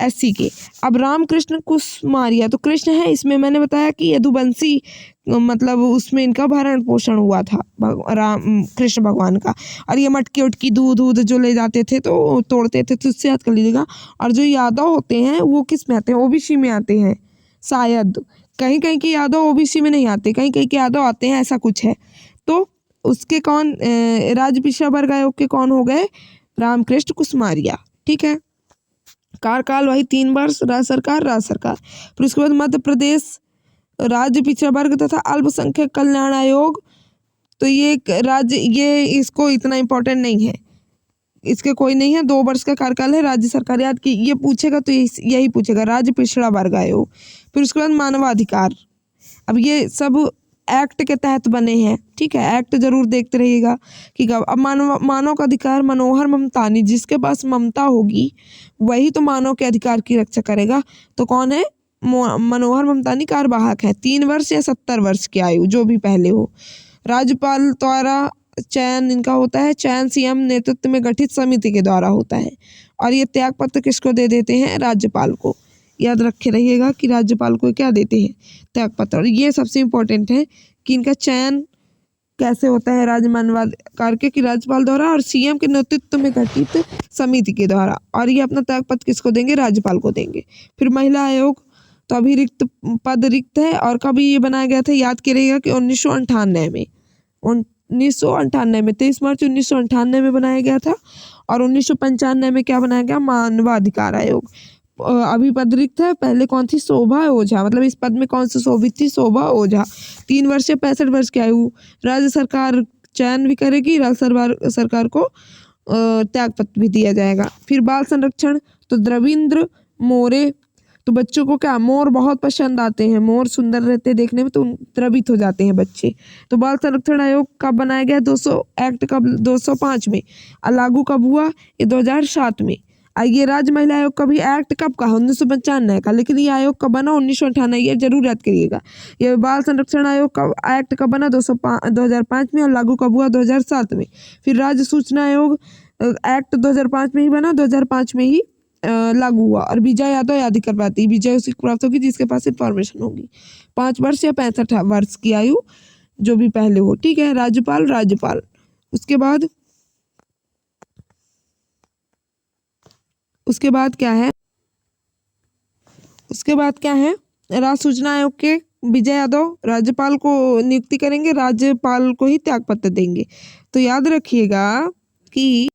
SC के। अब रामकृष्ण कुसमारिया, तो कृष्ण है इसमें, मैंने बताया कि यदुवंशी मतलब उसमें इनका भरण पोषण हुआ था कृष्ण भगवान का। और ये मटकी उटकी दूध जो ले जाते थे तो तोड़ते थे, तो उससे याद कर लीजिएगा। और जो यादव होते हैं वो किस में आते हैं? OBC में आते हैं शायद। कहीं कहीं के यादव OBC में नहीं आते, कहीं कहीं के यादव आते हैं, ऐसा कुछ है। तो उसके कौन राज्य पिछड़ा वर्ग आयोग के कौन हो गए? रामकृष्ण कुसमारिया। ठीक है, कार्यकाल वही 3 वर्ष, राज्य सरकार। फिर उसके बाद मध्य प्रदेश राज्य पिछड़ा वर्ग तथा अल्पसंख्यक कल्याण आयोग, तो ये राज्य, ये इसको इतना इम्पोर्टेंट नहीं है, इसके कोई नहीं है। 2 वर्ष का कार्यकाल है, राज्य सरकार। याद की ये पूछेगा तो यही पूछेगा, राज्य पिछड़ा वर्ग आयोग। फिर उसके बाद मानवाधिकार। अब ये सब एक्ट के तहत बने हैं। ठीक है, एक्ट जरूर देखते रहिएगा कि अब मानव का अधिकार मनोहर ममतानी, जिसके पास ममता होगी वही तो मानव के अधिकार की रक्षा करेगा। तो कौन है? मनोहर ममतानी कार्यवाहक है। 3 वर्ष या 70 वर्ष की आयु जो भी पहले हो। राज्यपाल द्वारा चयन इनका होता है, चयन CM नेतृत्व में गठित समिति के द्वारा होता है। और ये त्यागपत्र किसको दे देते हैं? राज्यपाल को। याद रखे रहिएगा कि राज्यपाल को क्या देते हैं? त्यागपत्र। और ये सबसे इम्पोर्टेंट है कि इनका चयन कैसे होता है? राज्य मानवाधिकार के कि राज्यपाल द्वारा और CM के नेतृत्व में गठित समिति के द्वारा। और ये अपना त्यागपत्र किसको देंगे? राज्यपाल को देंगे। फिर महिला आयोग, तो अभी पद रिक्त है। और कभी ये बनाया गया था? याद करिएगा कि 1998 में, 23 मार्च 1998 में बनाया गया था। और 1995 में क्या बनाया गया? मानवाधिकार आयोग। अभी पद रिक्त है। पहले कौन थी? शोभा ओझा। मतलब इस पद में कौन सी शोभित थी? शोभा ओझा। 3 वर्ष या 65 वर्ष की आयु। राज्य सरकार चयन भी करेगी, राज्य सरकार को त्याग पत्र भी दिया जाएगा। फिर बाल संरक्षण, तो द्रविंद्र मोरे। तो बच्चों को क्या, मोर बहुत पसंद आते हैं, मोर सुंदर रहते हैं देखने में, तो द्रवित हो जाते हैं बच्चे। तो बाल संरक्षण आयोग कब बनाया गया? 200 एक्ट कब? 205 में। और लागू कब हुआ? ये 2007 में। ये राज्य महिला आयोग का भी एक्ट कब का? 1995 का। लेकिन ये आयोग कब बना? 1998। ये जरूर याद करिएगा। ये बाल संरक्षण आयोग का एक्ट कब बना? 2005 में। और लागू कब हुआ? 2007 में। फिर राज्य सूचना आयोग एक्ट 2005 में ही बना, 2005 में ही लागू हुआ। और विजय यादव याद ही करवाती, विजय उसी को प्राप्त होगी जिसके पास इंफॉर्मेशन होगी। 5 वर्ष या 65 वर्ष की आयु, जो भी पहले हो। ठीक है। राज्यपाल। उसके बाद क्या है? राज्य सूचना आयोग के विजय यादव राज्यपाल को नियुक्ति करेंगे, राज्यपाल को ही त्याग पत्र देंगे। तो याद रखिएगा कि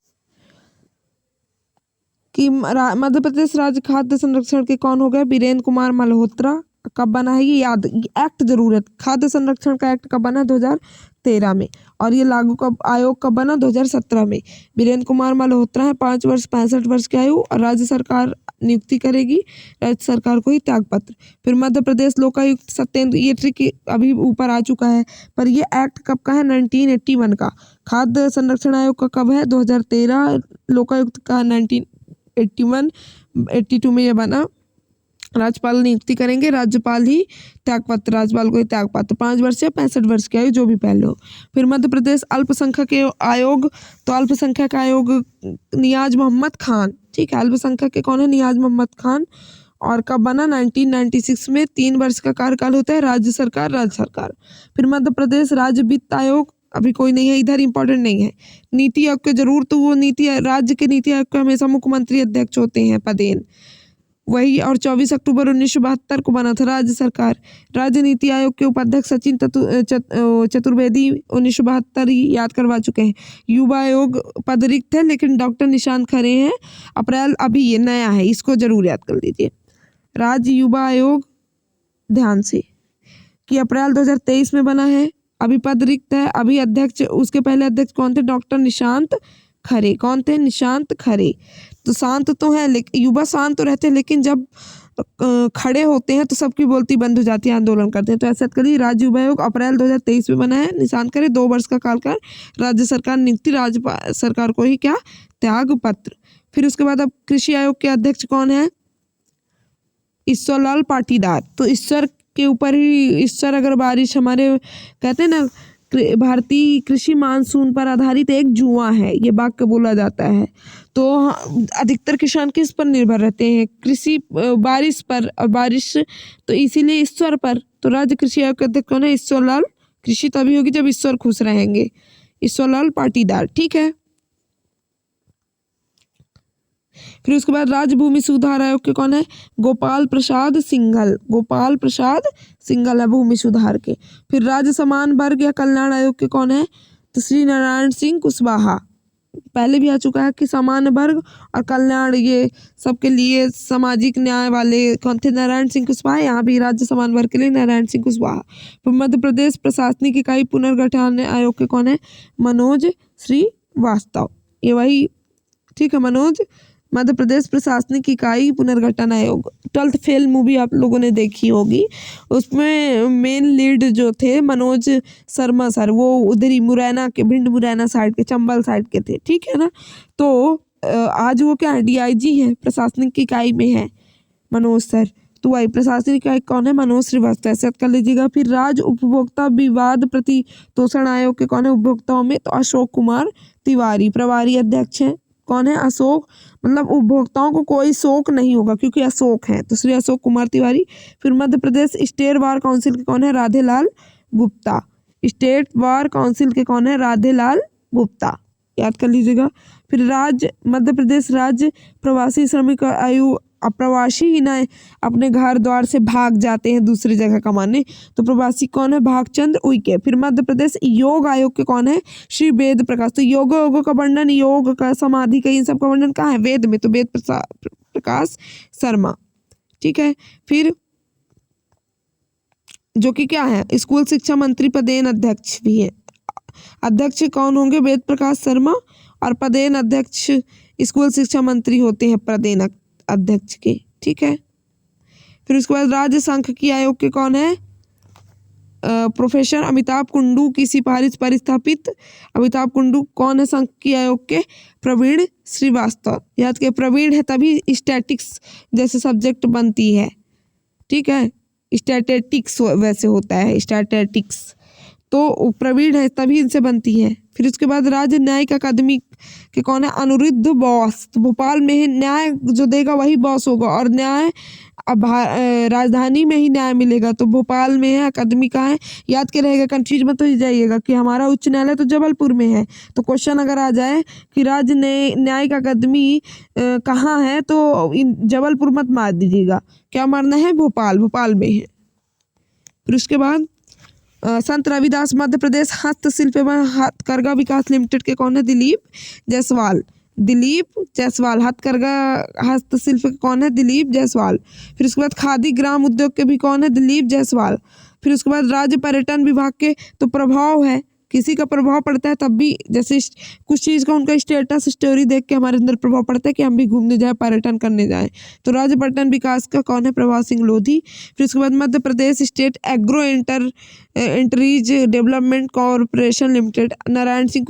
मध्य प्रदेश राज्य खाद्य संरक्षण के कौन हो गए? वीरेंद्र कुमार मल्होत्रा। कब बना है ये? याद, एक्ट जरूर है। खाद्य संरक्षण का एक्ट कब बना? 2013 में। और ये लागू कब, आयोग कब बना? 2017 में। वीरेंद्र कुमार मल्होत्रा है। 5 वर्ष 65 वर्ष की आयु। और राज्य सरकार नियुक्ति करेगी, राज्य सरकार को ही त्याग पत्र। फिर मध्य प्रदेश लोकायुक्त सत्येंद्र, ये ट्रिक अभी ऊपर आ चुका है, पर ये एक्ट कब का है? 1981 का। खाद्य संरक्षण आयोग का कब है? 2013। लोकायुक्त का 1982 में ये बना। राज्यपाल नियुक्ति करेंगे, राज्यपाल ही त्यागपत्र, राज्यपाल को ही त्यागपत्र। 5 वर्ष या 65 वर्ष की आयु, जो भी पहले हो। फिर मध्य प्रदेश अल्पसंख्यक आयोग, तो अल्पसंख्यक आयोग नियाज मोहम्मद खान। ठीक है। अल्पसंख्यक के कौन है? नियाज मोहम्मद खान। और कब बना? 1996 में। 3 वर्ष का कार्यकाल होता है। राज्य सरकार। फिर मध्य प्रदेश राज्य वित्त आयोग, अभी कोई नहीं है इधर, इंपॉर्टेंट नहीं है। नीति आयोग के जरूर, तो वो राज्य के नीति आयोग के हमेशा मुख्यमंत्री अध्यक्ष होते हैं, पदेन वही। और 24 अक्टूबर 1972 को बना था राज्य सरकार। राज्य नीति आयोग के उपाध्यक्ष सचिन चतुर्वेदी 1972 ही याद करवा चुके हैं। युवा आयोग पद रिक्त है, लेकिन डॉक्टर निशांत खरे हैं। अप्रैल, अभी ये नया है, इसको जरूर याद कर लीजिए। राज्य युवा आयोग, ध्यान से, कि अप्रैल 2023 में बना है। अभी पद रिक्त है। अभी अध्यक्ष, उसके पहले अध्यक्ष कौन थे? डॉक्टर निशांत खरे। कौन थे? निशांत खरे। तो शांत तो है, लेकिन युवा शांत तो रहते हैं, लेकिन जब खड़े होते हैं तो सबकी बोलती बंद हो जाती है, आंदोलन करते हैं। तो ऐसा करिए, राज्य युवा आयोग अप्रैल 2023 में बना है। निशांत खरे, 2 वर्ष का कार्यकाल, राज्य सरकार नियुक्ति, राज्य सरकार को ही क्या? त्याग पत्र। फिर उसके बाद अब कृषि आयोग के अध्यक्ष कौन है? ईश्वरलाल पाटीदार। तो ईश्वर के ऊपर ही, ईश्वर अगर बारिश, हमारे कहते हैं ना, भारतीय कृषि मानसून पर आधारित एक जुआ है, ये वाक्य बोला जाता है। तो अधिकतर किसान किस पर निर्भर रहते हैं? कृषि, बारिश पर। और बारिश, तो इसीलिए ईश्वर पर। तो राज्य कृषि आयोग के अध्यक्ष कौन है? ईश्वरलाल। कृषि तभी होगी जब ईश्वर खुश रहेंगे। ईश्वरलाल पाटीदार। ठीक है। फिर उसके बाद राज्य भूमि सुधार आयोग के कौन है? गोपाल प्रसाद सिंघल। गोपाल प्रसाद सिंघल है भूमि सुधार के। फिर राज्य समान वर्ग या कल्याण आयोग के कौन है? तो श्री नारायण सिंह कुशवाहा। पहले भी आ चुका है कि समान वर्ग और कल्याण, ये सबके लिए सामाजिक न्याय वाले कौन थे? नारायण सिंह कुशवाहा। यहाँ भी राज्य समान वर्ग के लिए नारायण सिंह कुशवाहा। फिर मध्य प्रदेश प्रशासनिक इकाई पुनर्गठन आयोग के कौन है? मनोज श्रीवास्तव। ये वही, ठीक है, मनोज। मध्य प्रदेश प्रशासनिक इकाई पुनर्गठन आयोग। 12th फेल मूवी आप लोगों ने देखी होगी, उसमें मेन लीड जो थे मनोज शर्मा सर, वो उधर ही मुरैना के, भिंड मुरैना साइड के, चंबल साइड के थे। ठीक है ना। तो आज वो क्या है? DIG है, प्रशासनिक इकाई में है मनोज सर। तो वही प्रशासनिक इकाई कौन है? मनोज श्रीवास्तव। ऐसे कर लीजिएगा। फिर राज्य उपभोक्ता विवाद प्रतितोषण आयोग के कौन है उपभोक्ताओं में? तो अशोक कुमार तिवारी प्रभारी अध्यक्ष हैं। कौन है? अशोक, मतलब उपभोक्ताओं को कोई शोक नहीं होगा क्योंकि अशोक है, तो श्री अशोक कुमार तिवारी। फिर मध्य प्रदेश स्टेट बार काउंसिल के कौन है? Radhelal Gupta. State bar council के कौन है? राधेलाल गुप्ता, याद कर लीजिएगा। फिर राज्य मध्य प्रदेश राज्य प्रवासी श्रमिक आयु, अप्रवासी ही ना अपने घर द्वार से भाग जाते हैं दूसरी जगह कमाने, तो प्रवासी कौन है? भागचंद्र उइके। फिर मध्य प्रदेश योग आयोग के कौन है? श्री वेद प्रकाश। तो योग का वर्णन, योग का, समाधि का, इन सब का वर्णन कहाँ है? वेद में। तो वेद प्रकाश शर्मा। ठीक है, फिर जो कि क्या है, स्कूल शिक्षा मंत्री पदेन अध्यक्ष भी है। अध्यक्ष कौन होंगे, वेद प्रकाश शर्मा, और पदेन अध्यक्ष स्कूल शिक्षा मंत्री होते हैं पदेन अध्यक्ष के। ठीक है, फिर उसके बाद राज्य सांख्यिकी आयोग के कौन है, प्रोफेसर अमिताभ कुंडू की सिफारिश पर स्थापित। अमिताभ कुंडू कौन है सांख्यिकी आयोग के, प्रवीण श्रीवास्तव। याद के प्रवीण है तभी स्टैटिक्स जैसे सब्जेक्ट बनती है। ठीक है, स्टैटिस्टिक्स वैसे होता है, स्टैटिस्टिक्स तो प्रवीण है तभी इनसे बनती है। फिर उसके बाद राज्य न्यायिक अकादमी के कौन है, अनिरुद्ध बॉस। तो भोपाल में ही न्याय जो देगा वही बॉस होगा, और न्याय अब राजधानी में ही न्याय मिलेगा, तो भोपाल में है। अकादमी कहाँ है, याद के रहेगा, कंफ्यूज मत हो जाइएगा कि हमारा उच्च न्यायालय तो जबलपुर में है। तो क्वेश्चन अगर आ जाए कि राज्य न्यायिक अकादमी कहाँ है, तो जबलपुर मत मार दीजिएगा, क्या मारना है, भोपाल में है। फिर उसके बाद संत रविदास मध्य प्रदेश हस्तशिल्प एवं हथकरघा विकास लिमिटेड के कौन है, दिलीप जायसवाल। हथकरघा हस्तशिल्प के कौन है, दिलीप जायसवाल। फिर उसके बाद खादी ग्राम उद्योग के भी कौन है, दिलीप जायसवाल। फिर उसके बाद राज्य पर्यटन विभाग के तो प्रभाव है, किसी का प्रभाव पड़ता है तब भी, जैसे कुछ चीज़ का उनका स्टेटस स्टोरी देख के हमारे अंदर प्रभाव पड़ता है कि हम भी घूमने जाए, पर्यटन करने जाएं। तो राज्य पर्यटन विकास का कौन है, प्रभात सिंह लोधी। फिर उसके बाद Madhya Pradesh state agro industries development corporation limited, Narayan Singh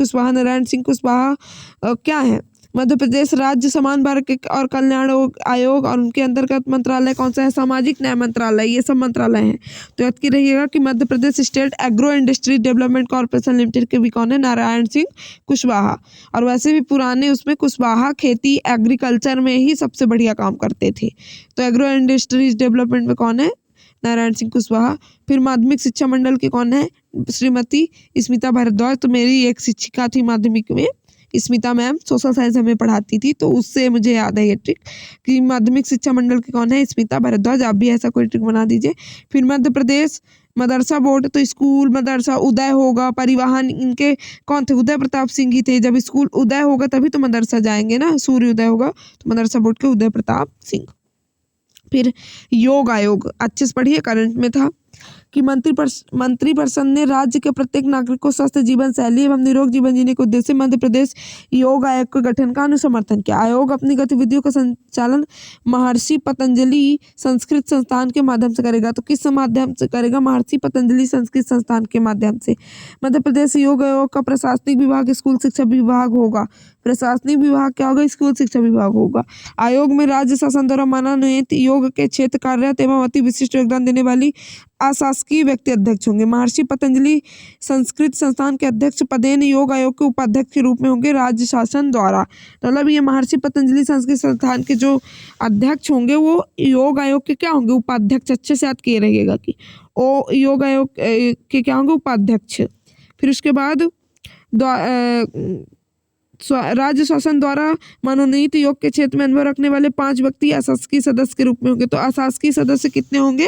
Kushwaha क्या है, मध्य प्रदेश राज्य समान वर्ग और कल्याण आयोग, और उनके अंतर्गत मंत्रालय कौन सा है, सामाजिक न्याय मंत्रालय। ये सब मंत्रालय हैं, तो याद की रहिएगा कि Madhya Pradesh state agro industry development corporation limited के भी कौन है, नारायण सिंह कुशवाहा। और वैसे भी पुराने उसमें कुशवाहा खेती एग्रीकल्चर में ही सबसे बढ़िया काम करते थे। तो एग्रो इंडस्ट्रीज डेवलपमेंट में कौन है, नारायण सिंह कुशवाहा। फिर माध्यमिक शिक्षा मंडल की कौन है, श्रीमती स्मिता भारद्वाज। तो मेरी एक शिक्षिका थी माध्यमिक में, स्मिता मैम, सोशल साइंस हमें पढ़ाती थी, तो उससे मुझे याद है ये ट्रिक कि माध्यमिक शिक्षा मंडल की कौन है, स्मिता भारद्वाज। आप भी ऐसा कोई ट्रिक बना दीजिए। फिर मध्य प्रदेश मदरसा बोर्ड, तो स्कूल मदरसा उदय होगा, परिवहन इनके कौन थे, उदय प्रताप सिंह ही थे। जब स्कूल उदय होगा तभी तो मदरसा जाएंगे ना, सूर्य उदय होगा, तो मदरसा बोर्ड के उदय प्रताप सिंह। फिर योग आयोग अच्छे से पढ़िए, करंट में था कि मंत्रिपरिषद ने राज्य के प्रत्येक नागरिक को स्वस्थ जीवन शैली एवं निरोग जीवन जीने के उद्देश्य से मध्य प्रदेश योग आयोग के गठन का अनुसमर्थन किया। आयोग अपनी गतिविधियों का संचालन महर्षि पतंजलि संस्कृत संस्थान के माध्यम से करेगा। तो किस माध्यम से करेगा, महर्षि पतंजलि संस्कृत संस्थान के माध्यम से। मध्य प्रदेश योग आयोग का प्रशासनिक विभाग स्कूल शिक्षा विभाग होगा। प्रशासनिक विभाग क्या होगा, स्कूल शिक्षा विभाग होगा। आयोग में राज्य शासन द्वारा मनोनीत योग के क्षेत्र कार्यरत एवं अति विशिष्ट योगदान देने वाली अशासकीय व्यक्ति अध्यक्ष होंगे। महर्षि पतंजलि संस्कृत संस्थान के अध्यक्ष पदेन योग आयोग के उपाध्यक्ष के रूप में होंगे राज्य शासन द्वारा। मतलब ये महर्षि पतंजलि संस्कृत संस्थान के जो अध्यक्ष होंगे वो योग आयोग के क्या होंगे, उपाध्यक्ष। अच्छे से याद किए रहिएगा कि योग आयोग के क्या होंगे, उपाध्यक्ष। फिर उसके बाद राज्य शासन द्वारा मनोनीत योग के क्षेत्र में अनुभव रखने वाले 5 व्यक्ति अशासकीय सदस्य के रूप में होंगे। तो अशासकीय सदस्य कितने होंगे,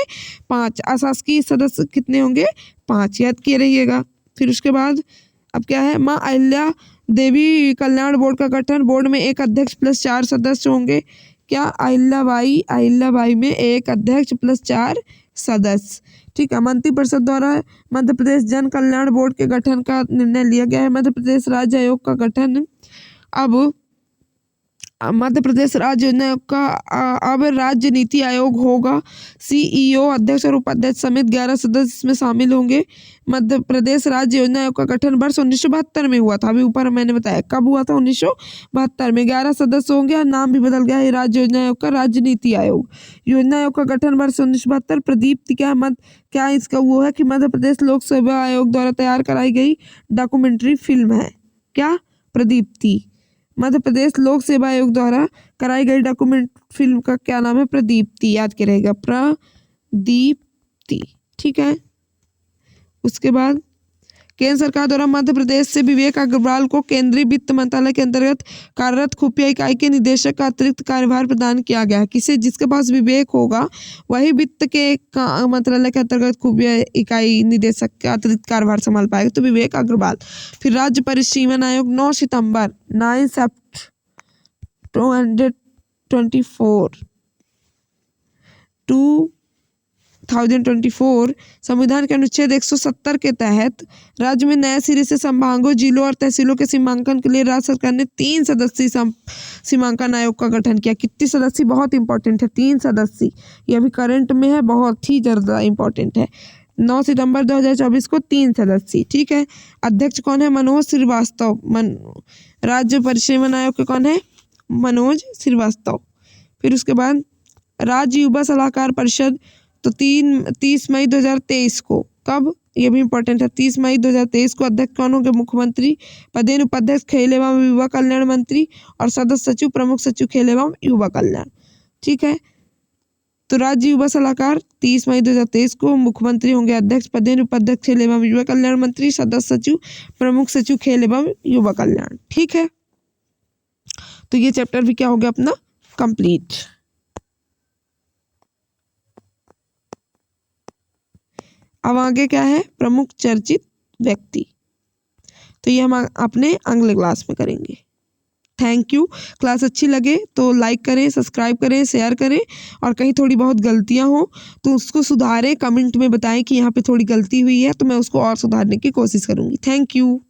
5। अशासकीय सदस्य कितने होंगे, 5, याद किए रहिएगा। फिर उसके बाद अब क्या है, माँ अहिल्या देवी कल्याण बोर्ड का गठन। बोर्ड में 1 अध्यक्ष प्लस 4 सदस्य होंगे। क्या, अहिल्याबाई में 1 अध्यक्ष प्लस 4 सदस्य। ठीक है, मंत्रिपरिषद द्वारा मध्य प्रदेश जन कल्याण बोर्ड के गठन का निर्णय लिया गया है। मध्य प्रदेश राज्य आयोग का गठन, अब मध्य प्रदेश राज्य योजना आयोग का अब राज्य नीति आयोग होगा। सीईओ, अध्यक्ष और उपाध्यक्ष समेत 11 सदस्य इसमें शामिल होंगे। मध्य प्रदेश राज्य योजना आयोग का गठन वर्ष 1972 में हुआ था। अभी ऊपर मैंने बताया कब हुआ था, 1972 में। 11 सदस्य होंगे और नाम भी बदल गया है राज्य योजना आयोग का, राज्य नीति आयोग। योजना आयोग का गठन वर्ष 1972। प्रदीप्ति क्या इसका वो है कि मध्य प्रदेश लोक सेवा आयोग द्वारा तैयार कराई गई डॉक्यूमेंट्री फिल्म है। क्या, प्रदीप्ति। मध्य प्रदेश लोक सेवा आयोग द्वारा कराई गई डॉक्यूमेंट फिल्म का क्या नाम है, प्रदीप्ति। याद के रहेगा, प्रदीप्ति। ठीक है, उसके बाद केंद्र सरकार द्वारा मध्य प्रदेश से विवेक अग्रवाल को केंद्रीय वित्त मंत्रालय के अंतर्गत कार्यरत खुफिया इकाई के निदेशक का अतिरिक्त कार्यभार प्रदान किया गया है। किसे, जिसके पास विवेक होगा वही वित्त के मंत्रालय के अंतर्गत खुफिया इकाई निदेशक का अतिरिक्त कार्यभार संभाल पाएगा, तो विवेक अग्रवाल। फिर राज्य परिसीमन आयोग 9 सितंबर 2000 2024 संविधान के अनुच्छेद 170 के तहत राज्य में नए सिरे से संभागों, जिलों और तहसीलों के सीमांकन के लिए राज्य सरकार ने 3 सदस्यीय सीमांकन आयोग का गठन किया। कितनी सदस्य? बहुत इंपॉर्टेंट है, 3 सदस्य। ये अभी करंट में है, बहुत ही ज़्यादा इंपॉर्टेंट है। 9 सितंबर 2024 को 3 सदस्य। ठीक है। अध्यक्ष कौन है? मनोज श्रीवास्तव। राज्य परिसीमन आयोग के कौन है? मनोज श्रीवास्तव। फिर उसके बाद राज्य युवा सलाहकार परिषद, तो 30 मई 2023 को। कब? ये भी इंपॉर्टेंट है, 30 मई 2023 को। अध्यक्ष कौन होंगे? मुख्यमंत्री। पदेन उपाध्यक्ष खेल एवं युवा कल्याण मंत्री और सदस्य सचिव प्रमुख सचिव खेल एवं युवा कल्याण। ठीक है। तो राज्य युवा सलाहकार 30 मई 2023 को। मुख्यमंत्री होंगे अध्यक्ष, पदेन उपाध्यक्ष खेल एवं युवा कल्याण मंत्री, सदस्य सचिव प्रमुख सचिव खेल एवं युवा कल्याण। ठीक है। तो ये चैप्टर भी क्या हो गया अपना कंप्लीट। अब आगे क्या है? प्रमुख चर्चित व्यक्ति। तो ये हम अपने अगले क्लास में करेंगे। Thank you. क्लास अच्छी लगे तो लाइक करें, सब्सक्राइब करें, शेयर करें, और कहीं थोड़ी बहुत गलतियां हो तो उसको सुधारें, कमेंट में बताएं कि यहाँ पे थोड़ी गलती हुई है, तो मैं उसको और सुधारने की कोशिश करूँगी। Thank you.